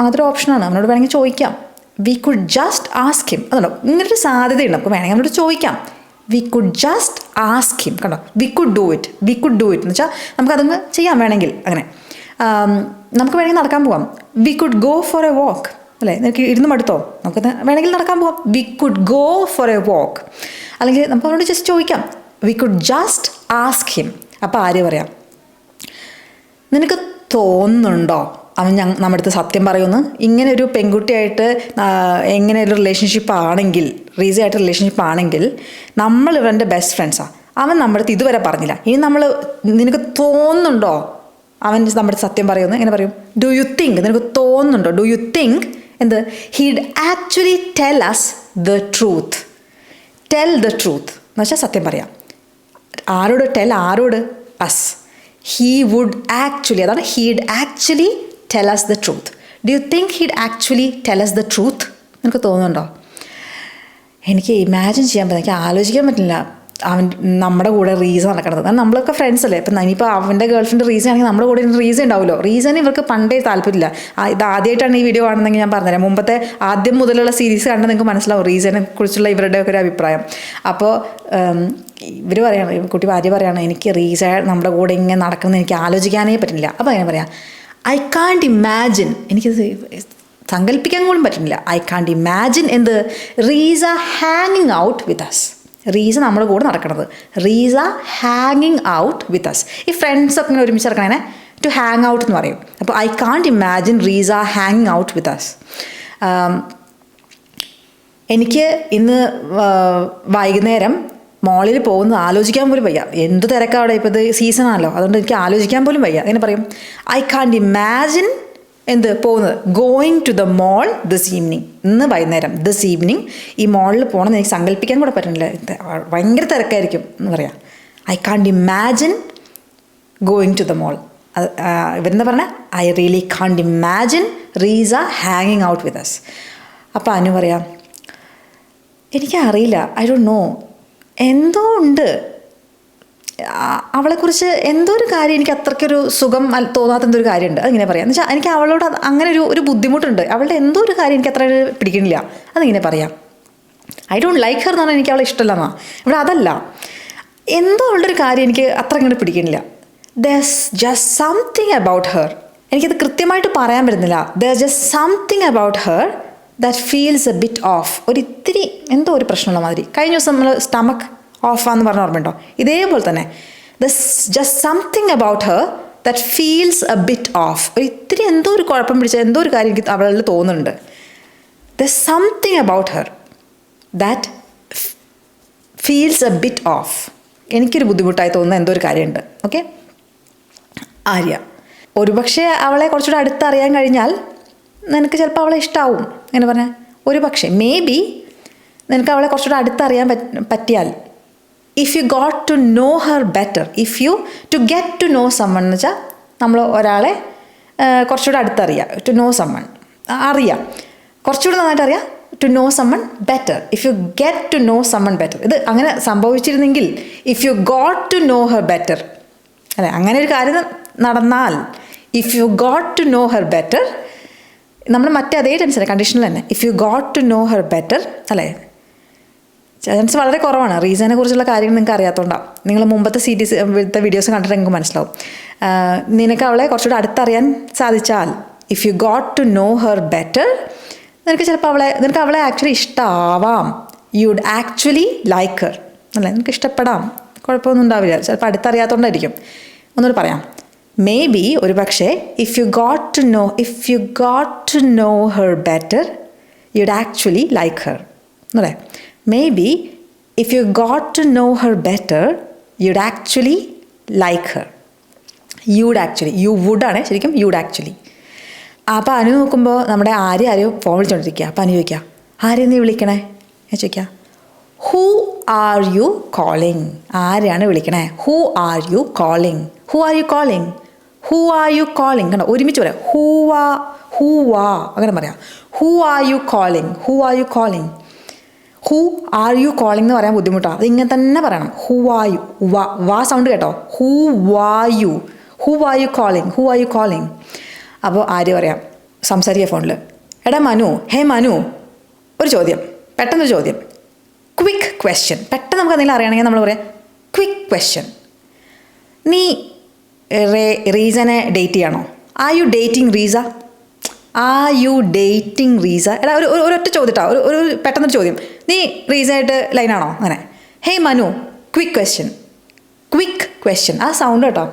അതൊരു ഓപ്ഷനാണ്. അവനോട് വേണമെങ്കിൽ ചോദിക്കാം. We could just ask him. അതുണ്ടോ, ഇങ്ങനൊരു സാധ്യതയുണ്ട്. നമുക്ക് വേണമെങ്കിൽ അവനോട് ചോദിക്കാം. We could just ask him. കണ്ടോ, വി കുഡ് ഡു ഇറ്റ് എന്ന് വെച്ചാൽ നമുക്കതൊന്ന് ചെയ്യാം വേണമെങ്കിൽ. അങ്ങനെ നമുക്ക് വേണമെങ്കിൽ നടക്കാൻ പോവാം. We could go for a walk. അല്ലേ, നിനക്ക് ഇരുന്ന് മടുത്തോ, നമുക്ക് വേണമെങ്കിൽ നടക്കാൻ പോവാം. We could go for a walk. അല്ലെങ്കിൽ നമുക്ക് അവനോട് ജസ്റ്റ് ചോദിക്കാം. We could just ask him. അപ്പോൾ ആര് പറയാം, നിനക്ക് തോന്നുന്നുണ്ടോ അവൻ നമ്മുടെ അടുത്ത് സത്യം പറയുമെന്ന്? ഇങ്ങനെ ഒരു പെൺകുട്ടിയായിട്ട് എങ്ങനെ ഒരു റിലേഷൻഷിപ്പ് ആണെങ്കിൽ, റീസണായിട്ട് റിലേഷൻഷിപ്പ് ആണെങ്കിൽ, നമ്മൾ ഇവൻ്റെ ബെസ്റ്റ് ഫ്രണ്ട്സാണ്. അവൻ നമ്മുടെ അടുത്ത് ഇതുവരെ പറഞ്ഞില്ല. ഇനി നിനക്ക് തോന്നുന്നുണ്ടോ അവൻ നമ്മുടെ അടുത്ത് സത്യം പറയുമെന്ന്? എങ്ങനെ പറയും? ഡു യു തിങ്ക്, നിനക്ക് തോന്നുന്നുണ്ടോ, ഡു യു തിങ്ക് എന്ത്, he'd actually tell us the truth. Tell the truth എന്ന് വെച്ചാൽ സത്യം പറയാം. ആരോട് ടെൽ, ആരോട്? അസ്. ഹീ വുഡ് ആക്ച്വലി, അതാണ് he'd actually tell us the truth. Do you think he'd actually tell us the truth? നിനക്ക് തോന്നുന്നുണ്ടോ? എനിക്ക് ഇമാജിൻ ചെയ്യാൻ പറ്റില്ല, എനിക്ക് ആലോചിക്കാൻ പറ്റില്ല അവൻ നമ്മുടെ കൂടെ റീസൺ നടക്കണത്. കാരണം നമ്മളൊക്കെ ഫ്രണ്ട്സ് അല്ലേ. ഇപ്പം ഇനിയിപ്പോൾ അവൻ്റെ ഗേൾഫ്രണ്ട് റീസൺ ആണെങ്കിൽ നമ്മുടെ കൂടെ റീസൺ ഉണ്ടാവുമല്ലോ. റീസൺ ഇവർക്ക് പണ്ടേ താല്പര്യമില്ല. ഇത് ആദ്യമായിട്ടാണ് ഈ വീഡിയോ കാണുന്നതെങ്കിൽ ഞാൻ പറഞ്ഞുതരാം. മുമ്പത്തെ ആദ്യം മുതലുള്ള സീരീസ് കണ്ട് നിങ്ങൾക്ക് മനസ്സിലാവും റീസണിനെ കുറിച്ചുള്ള ഇവരുടെയൊക്കെ ഒരു അഭിപ്രായം. അപ്പോൾ ഇവർ പറയാണ്, കുട്ടി ഭാര്യ പറയാണ്, എനിക്ക് റീസൺ നമ്മുടെ കൂടെ ഇങ്ങനെ നടക്കുന്നത് എനിക്ക് ആലോചിക്കാനേ പറ്റുന്നില്ല. അപ്പോൾ അങ്ങനെ പറയാം, ഐ കാൺട്ട് ഇമാജിൻ, എനിക്കത് സങ്കല്പിക്കാൻ പോലും പറ്റുന്നില്ല. ഐ കാൺട്ട് ഇമാജിൻ എന്ത്, റീസ ഹാങ്ങിങ് ഔട്ട് വിത്ത് അസ്. റീസ നമ്മുടെ കൂടെ നടക്കണത്. റീസ ഹാങ്ങിങ് ഔട്ട് വിത്ത് അസ്. ഈ ഫ്രണ്ട്സൊക്കെ ഇങ്ങനെ ഒരുമിച്ച് നടക്കണേ ടു ഹാങ് ഔട്ട് എന്ന് പറയും. അപ്പോൾ ഐ കാൺട്ട് ഇമാജിൻ റീസ ഹാങ്ങിങ് ഔട്ട് വിത്ത് അസ്. എനിക്ക് ഇന്ന് വൈകുന്നേരം മോളിൽ പോകുന്നത് ആലോചിക്കാൻ പോലും വയ്യ. എന്ത് തിരക്കാണ് അവിടെ, ഇപ്പോൾ ഇത് സീസണാണല്ലോ, അതുകൊണ്ട് എനിക്ക് ആലോചിക്കാൻ പോലും വയ്യ. എങ്ങനെ പറയും? ഐ കാൺട്ട് ഇമാജിൻ എന്ത്, പോകുന്നത്, going to the mall this evening. ഇന്ന് വൈകുന്നേരം, ദിസ് ഈവനിങ് ഈ മോളിൽ പോകണമെന്ന് എനിക്ക് സങ്കല്പിക്കാൻ കൂടെ പറ്റുന്നില്ല, ഭയങ്കര തിരക്കായിരിക്കും എന്ന് പറയാം. I can't imagine going to the mall. ഇവരെന്താ പറഞ്ഞാൽ, I really can't imagine Reesa ഹാങ്ങിങ് ഔട്ട് വിത്ത് അസ്. അപ്പോൾ അനു പറയാം, എനിക്കറിയില്ല, ഐ ഡോണ്ട് നോ, എന്തോ ഉണ്ട് അവളെക്കുറിച്ച്, എന്തോ ഒരു കാര്യം എനിക്ക് അത്രയ്ക്കൊരു സുഖം തോന്നാത്ത എന്തൊരു കാര്യമുണ്ട്. അതിങ്ങനെ പറയാം. എന്ന് വെച്ചാൽ എനിക്ക് അവളോട് അങ്ങനെ ഒരു ബുദ്ധിമുട്ടുണ്ട്. അവളുടെ എന്തോ ഒരു കാര്യം എനിക്ക് അത്ര പിടിക്കണില്ല. അതിങ്ങനെ പറയാം. ഐ ഡോണ്ട് ലൈക്ക് ഹെർ എന്ന് പറഞ്ഞാൽ എനിക്ക് അവളെ ഇഷ്ടമല്ലെന്നാ. ഇവിടെ അതല്ല, എന്തോ അവളുടെ ഒരു കാര്യം എനിക്ക് അത്ര ഇങ്ങനെ പിടിക്കണില്ല. There's just something about her. എനിക്കത് കൃത്യമായിട്ട് പറയാൻ പറ്റുന്നില്ല. There's just something about her that feels a bit off. ഒരിത്തിരി എന്തോ ഒരു പ്രശ്നമുള്ള മാതിരി. കഴിഞ്ഞ ദിവസം നമ്മൾ സ്റ്റമക്ക് ഓഫാന്ന് പറഞ്ഞ ഓർമ്മയുണ്ടോ? ഇതേപോലെ തന്നെ there's just something about her that feels a bit off. ഒരിത്തിരി എന്തോ ഒരു കുഴപ്പം പിടിച്ച എന്തോ ഒരു കാര്യം എനിക്ക് അവളിൽ തോന്നുന്നുണ്ട്. There's something about her that feels a bit off. എനിക്കൊരു ബുദ്ധിമുട്ടായി തോന്നുന്ന എന്തോ ഒരു കാര്യമുണ്ട്. ഓക്കെ, ആര്യ. ഒരുപക്ഷെ അവളെ കുറച്ചുകൂടെ അടുത്തറിയാൻ കഴിഞ്ഞാൽ നിനക്ക് ചിലപ്പോൾ അവളെ ഇഷ്ടമാവും. അങ്ങനെ പറഞ്ഞാൽ ഒരു പക്ഷേ മേ ബി നിനക്ക് അവളെ കുറച്ചുകൂടെ അടുത്തറിയാൻ പറ്റിയാൽ, if you got to know her better, if you to get to know someone എന്ന് വെച്ചാൽ നമ്മൾ ഒരാളെ കുറച്ചുകൂടെ അടുത്തറിയാം. ടു നോ സമ്മൺ അറിയാം, കുറച്ചുകൂടെ നന്നായിട്ട് അറിയാം. To know someone better, if you get to know someone better. ഇത് അങ്ങനെ സംഭവിച്ചിരുന്നെങ്കിൽ if you got to know her better, അല്ലേ, അങ്ങനെ ഒരു കാര്യം നടന്നാൽ if you got to know her better, നമ്മൾ മറ്റേ അതേ ടെൻസ് കണ്ടീഷനിൽ തന്നെ if you got to know her better, അല്ലേ. ചാൻസ് വളരെ കുറവാണ്. റീസണിനെ കുറിച്ചുള്ള കാര്യങ്ങൾ നിങ്ങൾക്ക് അറിയാത്തതുകൊണ്ടാണ്. നിങ്ങൾ മുമ്പത്തെ വീഡിയോസ് കണ്ടിട്ട് നിങ്ങൾക്ക് മനസ്സിലാവും. നിനക്ക് അവളെ കുറച്ചുകൂടെ അടുത്തറിയാൻ സാധിച്ചാൽ if you got to know her better, നിനക്ക് അവളെ ആക്ച്വലി ഇഷ്ടമാവാം. യുഡ് ആക്ച്വലി ലൈക്ക് ഹർ, അല്ലേ, നിനക്ക് ഇഷ്ടപ്പെടാം, കുഴപ്പമൊന്നും ഉണ്ടാവില്ല. ചിലപ്പോൾ അടുത്തറിയാത്തതുകൊണ്ടായിരിക്കും. ഒന്നുകൂടി പറയാം. മേ ബി ഒരു പക്ഷേ if you got to know her better you'd actually like her, അല്ലേ. Maybe if you got to know her better you'd actually like her. You would ആണ് ശരിക്കും, യുഡ് ആക്ച്വലി. അപ്പോൾ അനു നോക്കുമ്പോൾ നമ്മുടെ ആരെയോ ഫോൺ വിളിച്ചോണ്ടിരിക്കുക. അപ്പോൾ അനു ചോദിക്കുക, ആരെയും നീ വിളിക്കണേ? ഞാൻ ചോദിക്കുക, ഹൂ ആർ യു കോളിങ്? ആരെയാണ് വിളിക്കണേ? Who are you calling? കണ്ടോ, ഒരുമിച്ച് പറയാം. ഹൂവാ അങ്ങനെ പറയാം. Who are you calling? Who are you calling എന്ന് പറയാൻ ബുദ്ധിമുട്ടാണ്. അത് ഇങ്ങനെ തന്നെ പറയണം. ഹൂ ആർ യു, വാ സൗണ്ട് കേട്ടോ. Who are you calling? അപ്പോൾ ആര്യ പറയാം, സംസാരിക്കുക ഫോണിൽ, എടാ മനു, ഹേ മനു, ഒരു ചോദ്യം, പെട്ടെന്നൊരു ചോദ്യം, ക്വിക്ക് ക്വസ്റ്റ്യൻ. പെട്ടെന്ന് നമുക്ക് എന്തെങ്കിലും അറിയണമെങ്കിൽ നമ്മൾ പറയാം ക്വിക്ക് ക്വസ്റ്റ്യൻ. നീ റീസനെ ഡേറ്റ് ചെയ്യണോ? R you dating Reeza? എടാ ഒരൊറ്റ ചോദ്യം കേട്ടോ, ഒരു പെട്ടെന്നൊരു ചോദ്യം, നീ റീസനായിട്ട് ലൈനാണോ? അങ്ങനെ. ഹേ മനു, ക്വിക്ക് ക്വസ്റ്റ്യൻ. ആ സൗണ്ട് കേട്ടോ,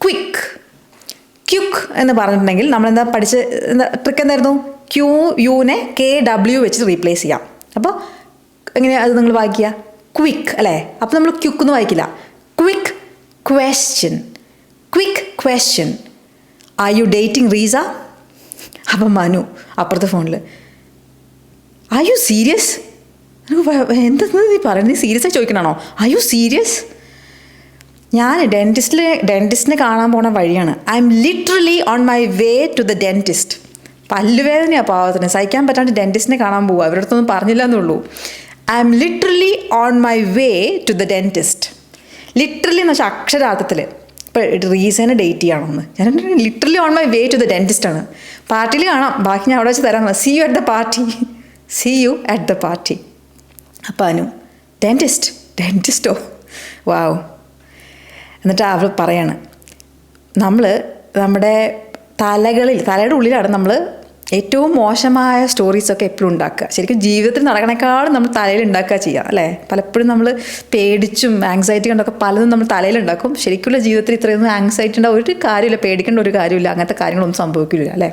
ക്വിക്ക് എന്ന് പറഞ്ഞിട്ടുണ്ടെങ്കിൽ നമ്മളെന്താ ട്രിക്ക് എന്തായിരുന്നു? യുനെ KW വെച്ച് റീപ്ലേസ് ചെയ്യാം. അപ്പോൾ എങ്ങനെയാ അത് നിങ്ങൾ വായിക്കുക? ക്വിക്ക്, അല്ലേ. അപ്പോൾ നമ്മൾ ക്യുക്ക് എന്ന് വായിക്കില്ല, quick question. Are you dating Reesa? അപ്പം മനു അപ്പുറത്തെ ഫോണിൽ, ആർ യു സീരിയസ്? എന്താ നീ പറയുന്നത്? നീ സീരിയസ് ആയി ചോദിക്കണോ? Are you serious? ഞാൻ ഡെൻറ്റിസ്റ്റിനെ കാണാൻ പോണ വഴിയാണ്. I am literally on my way to the dentist. പല്ലുവേദനയാണ് പാവത്തിന്, സഹിക്കാൻ പറ്റാണ്ട് ഡെൻറ്റിസ്റ്റിനെ കാണാൻ പോവുക. അവരുടെ അടുത്തൊന്നും പറഞ്ഞില്ല എന്നുള്ളൂ. I am literally on my way to the dentist. Literally എന്ന് വെച്ചാൽ അക്ഷരാർത്ഥത്തിൽ. ഇപ്പോൾ റീസനെ ഡേറ്റ് ചെയ്യണമെന്ന് ഞാൻ literally on my way to the dentist ആണ്. പാർട്ടിയിൽ കാണാം, ബാക്കി ഞാൻ അവിടെ വെച്ച് തരാം. See you at the party. അപ്പോൾ അനു, ഡെൻറ്റിസ്റ്റോ? വാവ്. എന്നിട്ട് അവൾ പറയാണ്, നമ്മുടെ തലയുടെ ഉള്ളിലാണ് നമ്മൾ ഏറ്റവും മോശമായ സ്റ്റോറീസൊക്കെ എപ്പോഴും ഉണ്ടാക്കുക. ശരിക്കും ജീവിതത്തിൽ നടക്കണേക്കാളും നമ്മൾ തലയിൽ ഉണ്ടാക്കുക ചെയ്യുക, അല്ലേ. പലപ്പോഴും നമ്മൾ പേടിച്ചും ആങ്സൈറ്റി കൊണ്ടൊക്കെ പലതും നമ്മൾ തലയിലുണ്ടാക്കും. ശരിക്കുള്ള ജീവിതത്തിൽ ഇത്രയൊന്നും ആങ്സൈറ്റി ഉണ്ടാവും ഒരു കാര്യമില്ല, പേടിക്കേണ്ട ഒരു കാര്യമില്ല, അങ്ങനത്തെ കാര്യങ്ങളൊന്നും സംഭവിക്കില്ല, അല്ലേ.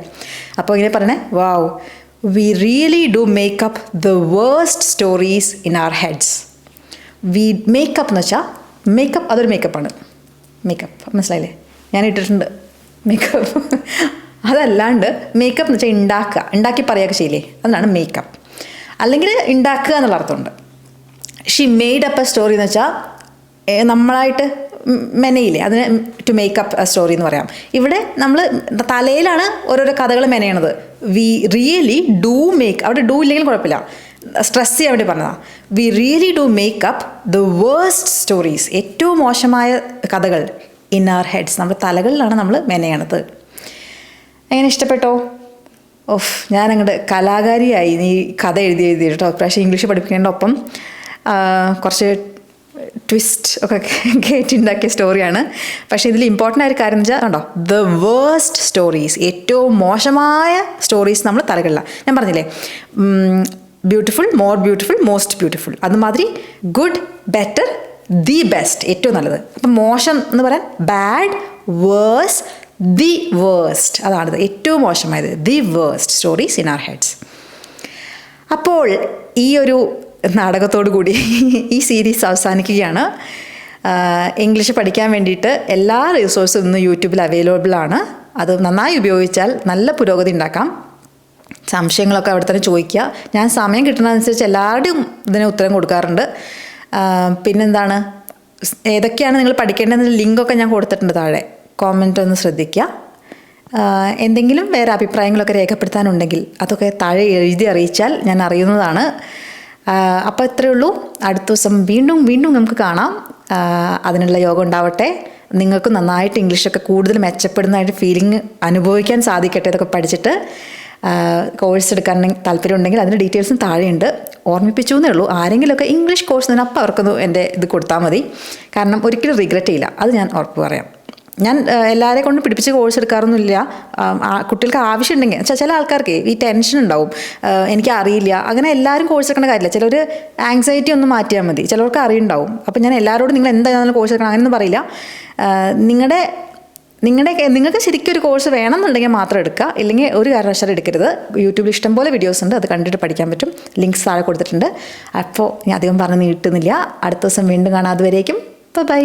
അപ്പോൾ ഇങ്ങനെ പറഞ്ഞേ, wow, we really do make up the worst stories in our heads. Makeup എന്ന് വെച്ചാൽ അതൊരു മേക്കപ്പാണ്. മേക്കപ്പ് മനസ്സിലായില്ലേ? ഞാൻ ഇട്ടിട്ടുണ്ട് മേക്കപ്പ്. അതല്ലാണ്ട് മേക്കപ്പ് എന്ന് വെച്ചാൽ ഉണ്ടാക്കി പറയുകയൊക്കെ ചെയ്യില്ലേ, അതാണ് മേക്കപ്പ്. അല്ലെങ്കിൽ ഉണ്ടാക്കുക എന്നുള്ള അർത്ഥമുണ്ട്. She made up A story എന്ന് വെച്ചാൽ നമ്മളായിട്ട് മെനയില്ലേ, അതിന് ടു മേക്കപ്പ് എ സ്റ്റോറി എന്ന് പറയാം. ഇവിടെ നമ്മൾ തലയിലാണ് ഓരോരോ കഥകൾ മെനയണത്. വി റിയലി ഡു മേക്ക്, അവിടെ ഡു ഇല്ലെങ്കിൽ കുഴപ്പമില്ല, സ്ട്രെസ് ചെയ്യാൻ വേണ്ടി പറഞ്ഞതാണ്. V really do make up the worst stories, ഏറ്റവും മോശമായ കഥകൾ ഇൻ അവർ ഹെഡ്സ്, നമ്മുടെ തലകളിലാണ് നമ്മൾ മെനയണത്. എങ്ങനെ, ഇഷ്ടപ്പെട്ടോ? ഞാനങ്ങോട്ട് കലാകാരിയായി ഈ കഥ എഴുതി കേട്ടോ. പക്ഷേ ഇംഗ്ലീഷ് പഠിപ്പിക്കേണ്ട ഒപ്പം കുറച്ച് ട്വിസ്റ്റ് ഒക്കെ കേട്ടുണ്ടാക്കിയ സ്റ്റോറിയാണ്. പക്ഷേ ഇതിൽ ഇമ്പോർട്ടൻ്റ് ആയ ഒരു കാര്യം എന്ന് വെച്ചാൽ കണ്ടോ, ദ വേഴ്സ്റ്റ് സ്റ്റോറീസ്, ഏറ്റവും മോശമായ സ്റ്റോറീസ് നമ്മൾ തലകളിലാണ്. ഞാൻ പറഞ്ഞില്ലേ, beautiful, more beautiful, most beautiful, അതുമാതിരി ഗുഡ്, ബെറ്റർ, ദി ബെസ്റ്റ്, ഏറ്റവും നല്ലത്. അപ്പം മോശം എന്ന് പറയാൻ ബാഡ്, വേഴ്സ്, ദി വേഴ്സ്റ്റ്, അതാണിത് ഏറ്റവും മോശമായത്. The worst stories in our heads. അപ്പോൾ ഈ ഒരു നാടകത്തോടു കൂടി ഈ സീരീസ് അവസാനിക്കുകയാണ്. ഇംഗ്ലീഷ് പഠിക്കാൻ വേണ്ടിയിട്ട് എല്ലാ റിസോഴ്സും ഇന്ന് യൂട്യൂബിൽ അവൈലബിൾ ആണ്. അത് നന്നായി ഉപയോഗിച്ചാൽ നല്ല പുരോഗതി ഉണ്ടാക്കാം. സംശയങ്ങളൊക്കെ അവിടെ തന്നെ ചോദിക്കുക. ഞാൻ സമയം കിട്ടുന്നതനുസരിച്ച് എല്ലാവരുടെയും ഇതിന് ഉത്തരം കൊടുക്കാറുണ്ട്. പിന്നെന്താണ്, ഏതൊക്കെയാണ് നിങ്ങൾ പഠിക്കേണ്ടതെന്ന ലിങ്കൊക്കെ ഞാൻ കൊടുത്തിട്ടുണ്ട് താഴെ. കോമൻറ്റ് ഒന്ന് ശ്രദ്ധിക്കുക. എന്തെങ്കിലും വേറെ അഭിപ്രായങ്ങളൊക്കെ രേഖപ്പെടുത്താനുണ്ടെങ്കിൽ അതൊക്കെ താഴെ എഴുതി അറിയിച്ചാൽ ഞാൻ അറിയുന്നതാണ്. അപ്പോൾ ഇത്രയേ ഉള്ളൂ. അടുത്ത ദിവസം വീണ്ടും നമുക്ക് കാണാം. അതിനുള്ള യോഗം ഉണ്ടാവട്ടെ. നിങ്ങൾക്ക് നന്നായിട്ട് ഇംഗ്ലീഷൊക്കെ കൂടുതൽ മെച്ചപ്പെടുന്നതായിട്ട് ഫീലിംഗ് അനുഭവിക്കാൻ സാധിക്കട്ടെ. ഇതൊക്കെ പഠിച്ചിട്ട് കോഴ്സ് എടുക്കാൻ താല്പര്യം ഉണ്ടെങ്കിൽ അതിൻ്റെ ഡീറ്റെയിൽസും താഴെയുണ്ട്. ഓർമ്മിപ്പിച്ചു എന്നേ ഉള്ളൂ. ആരെങ്കിലുമൊക്കെ ഇംഗ്ലീഷ് കോഴ്സ് തന്നെ അപ്പോൾ അവർക്കൊന്ന് എൻ്റെ ഇത് കൊടുത്താൽ മതി. കാരണം ഒരിക്കലും റിഗ്രറ്റ് ചെയ്യില്ല, അത് ഞാൻ ഉറപ്പ് പറയാം. ഞാൻ എല്ലാവരെയും കൊണ്ട് പിടിപ്പിച്ച് കോഴ്സ് എടുക്കാറൊന്നുമില്ല. കുട്ടികൾക്ക് ആവശ്യമുണ്ടെങ്കിൽ ചില ആൾക്കാർക്ക് ഈ ടെൻഷൻ ഉണ്ടാവും, എനിക്ക് അറിയില്ല, അങ്ങനെ എല്ലാവരും കോഴ്സ് എടുക്കേണ്ട കാര്യമില്ല. ചിലർ ആങ്സൈറ്റി ഒന്ന് മാറ്റിയാൽ മതി, ചിലർക്ക് അറിയുണ്ടാവും. അപ്പം ഞാൻ എല്ലാവരോടും നിങ്ങൾ എന്തായാലും കോഴ്സ് എടുക്കണം അങ്ങനെയൊന്നും പറയില്ല. നിങ്ങൾക്ക് ശരിക്കും ഒരു കോഴ്സ് വേണമെന്നുണ്ടെങ്കിൽ മാത്രം എടുക്കുക, ഇല്ലെങ്കിൽ ഒരു കാരണവശാലും എടുക്കരുത്. യൂട്യൂബിൽ ഇഷ്ടംപോലെ വീഡിയോസ് ഉണ്ട്, അത് കണ്ടിട്ട് പഠിക്കാൻ പറ്റും. ലിങ്ക്സ് താഴെ കൊടുത്തിട്ടുണ്ട്. അപ്പോൾ ഞാൻ അധികം പറഞ്ഞ് നീട്ടുന്നില്ല. അടുത്ത ദിവസം വീണ്ടും കാണാം. അതുവരേക്കും ബൈ.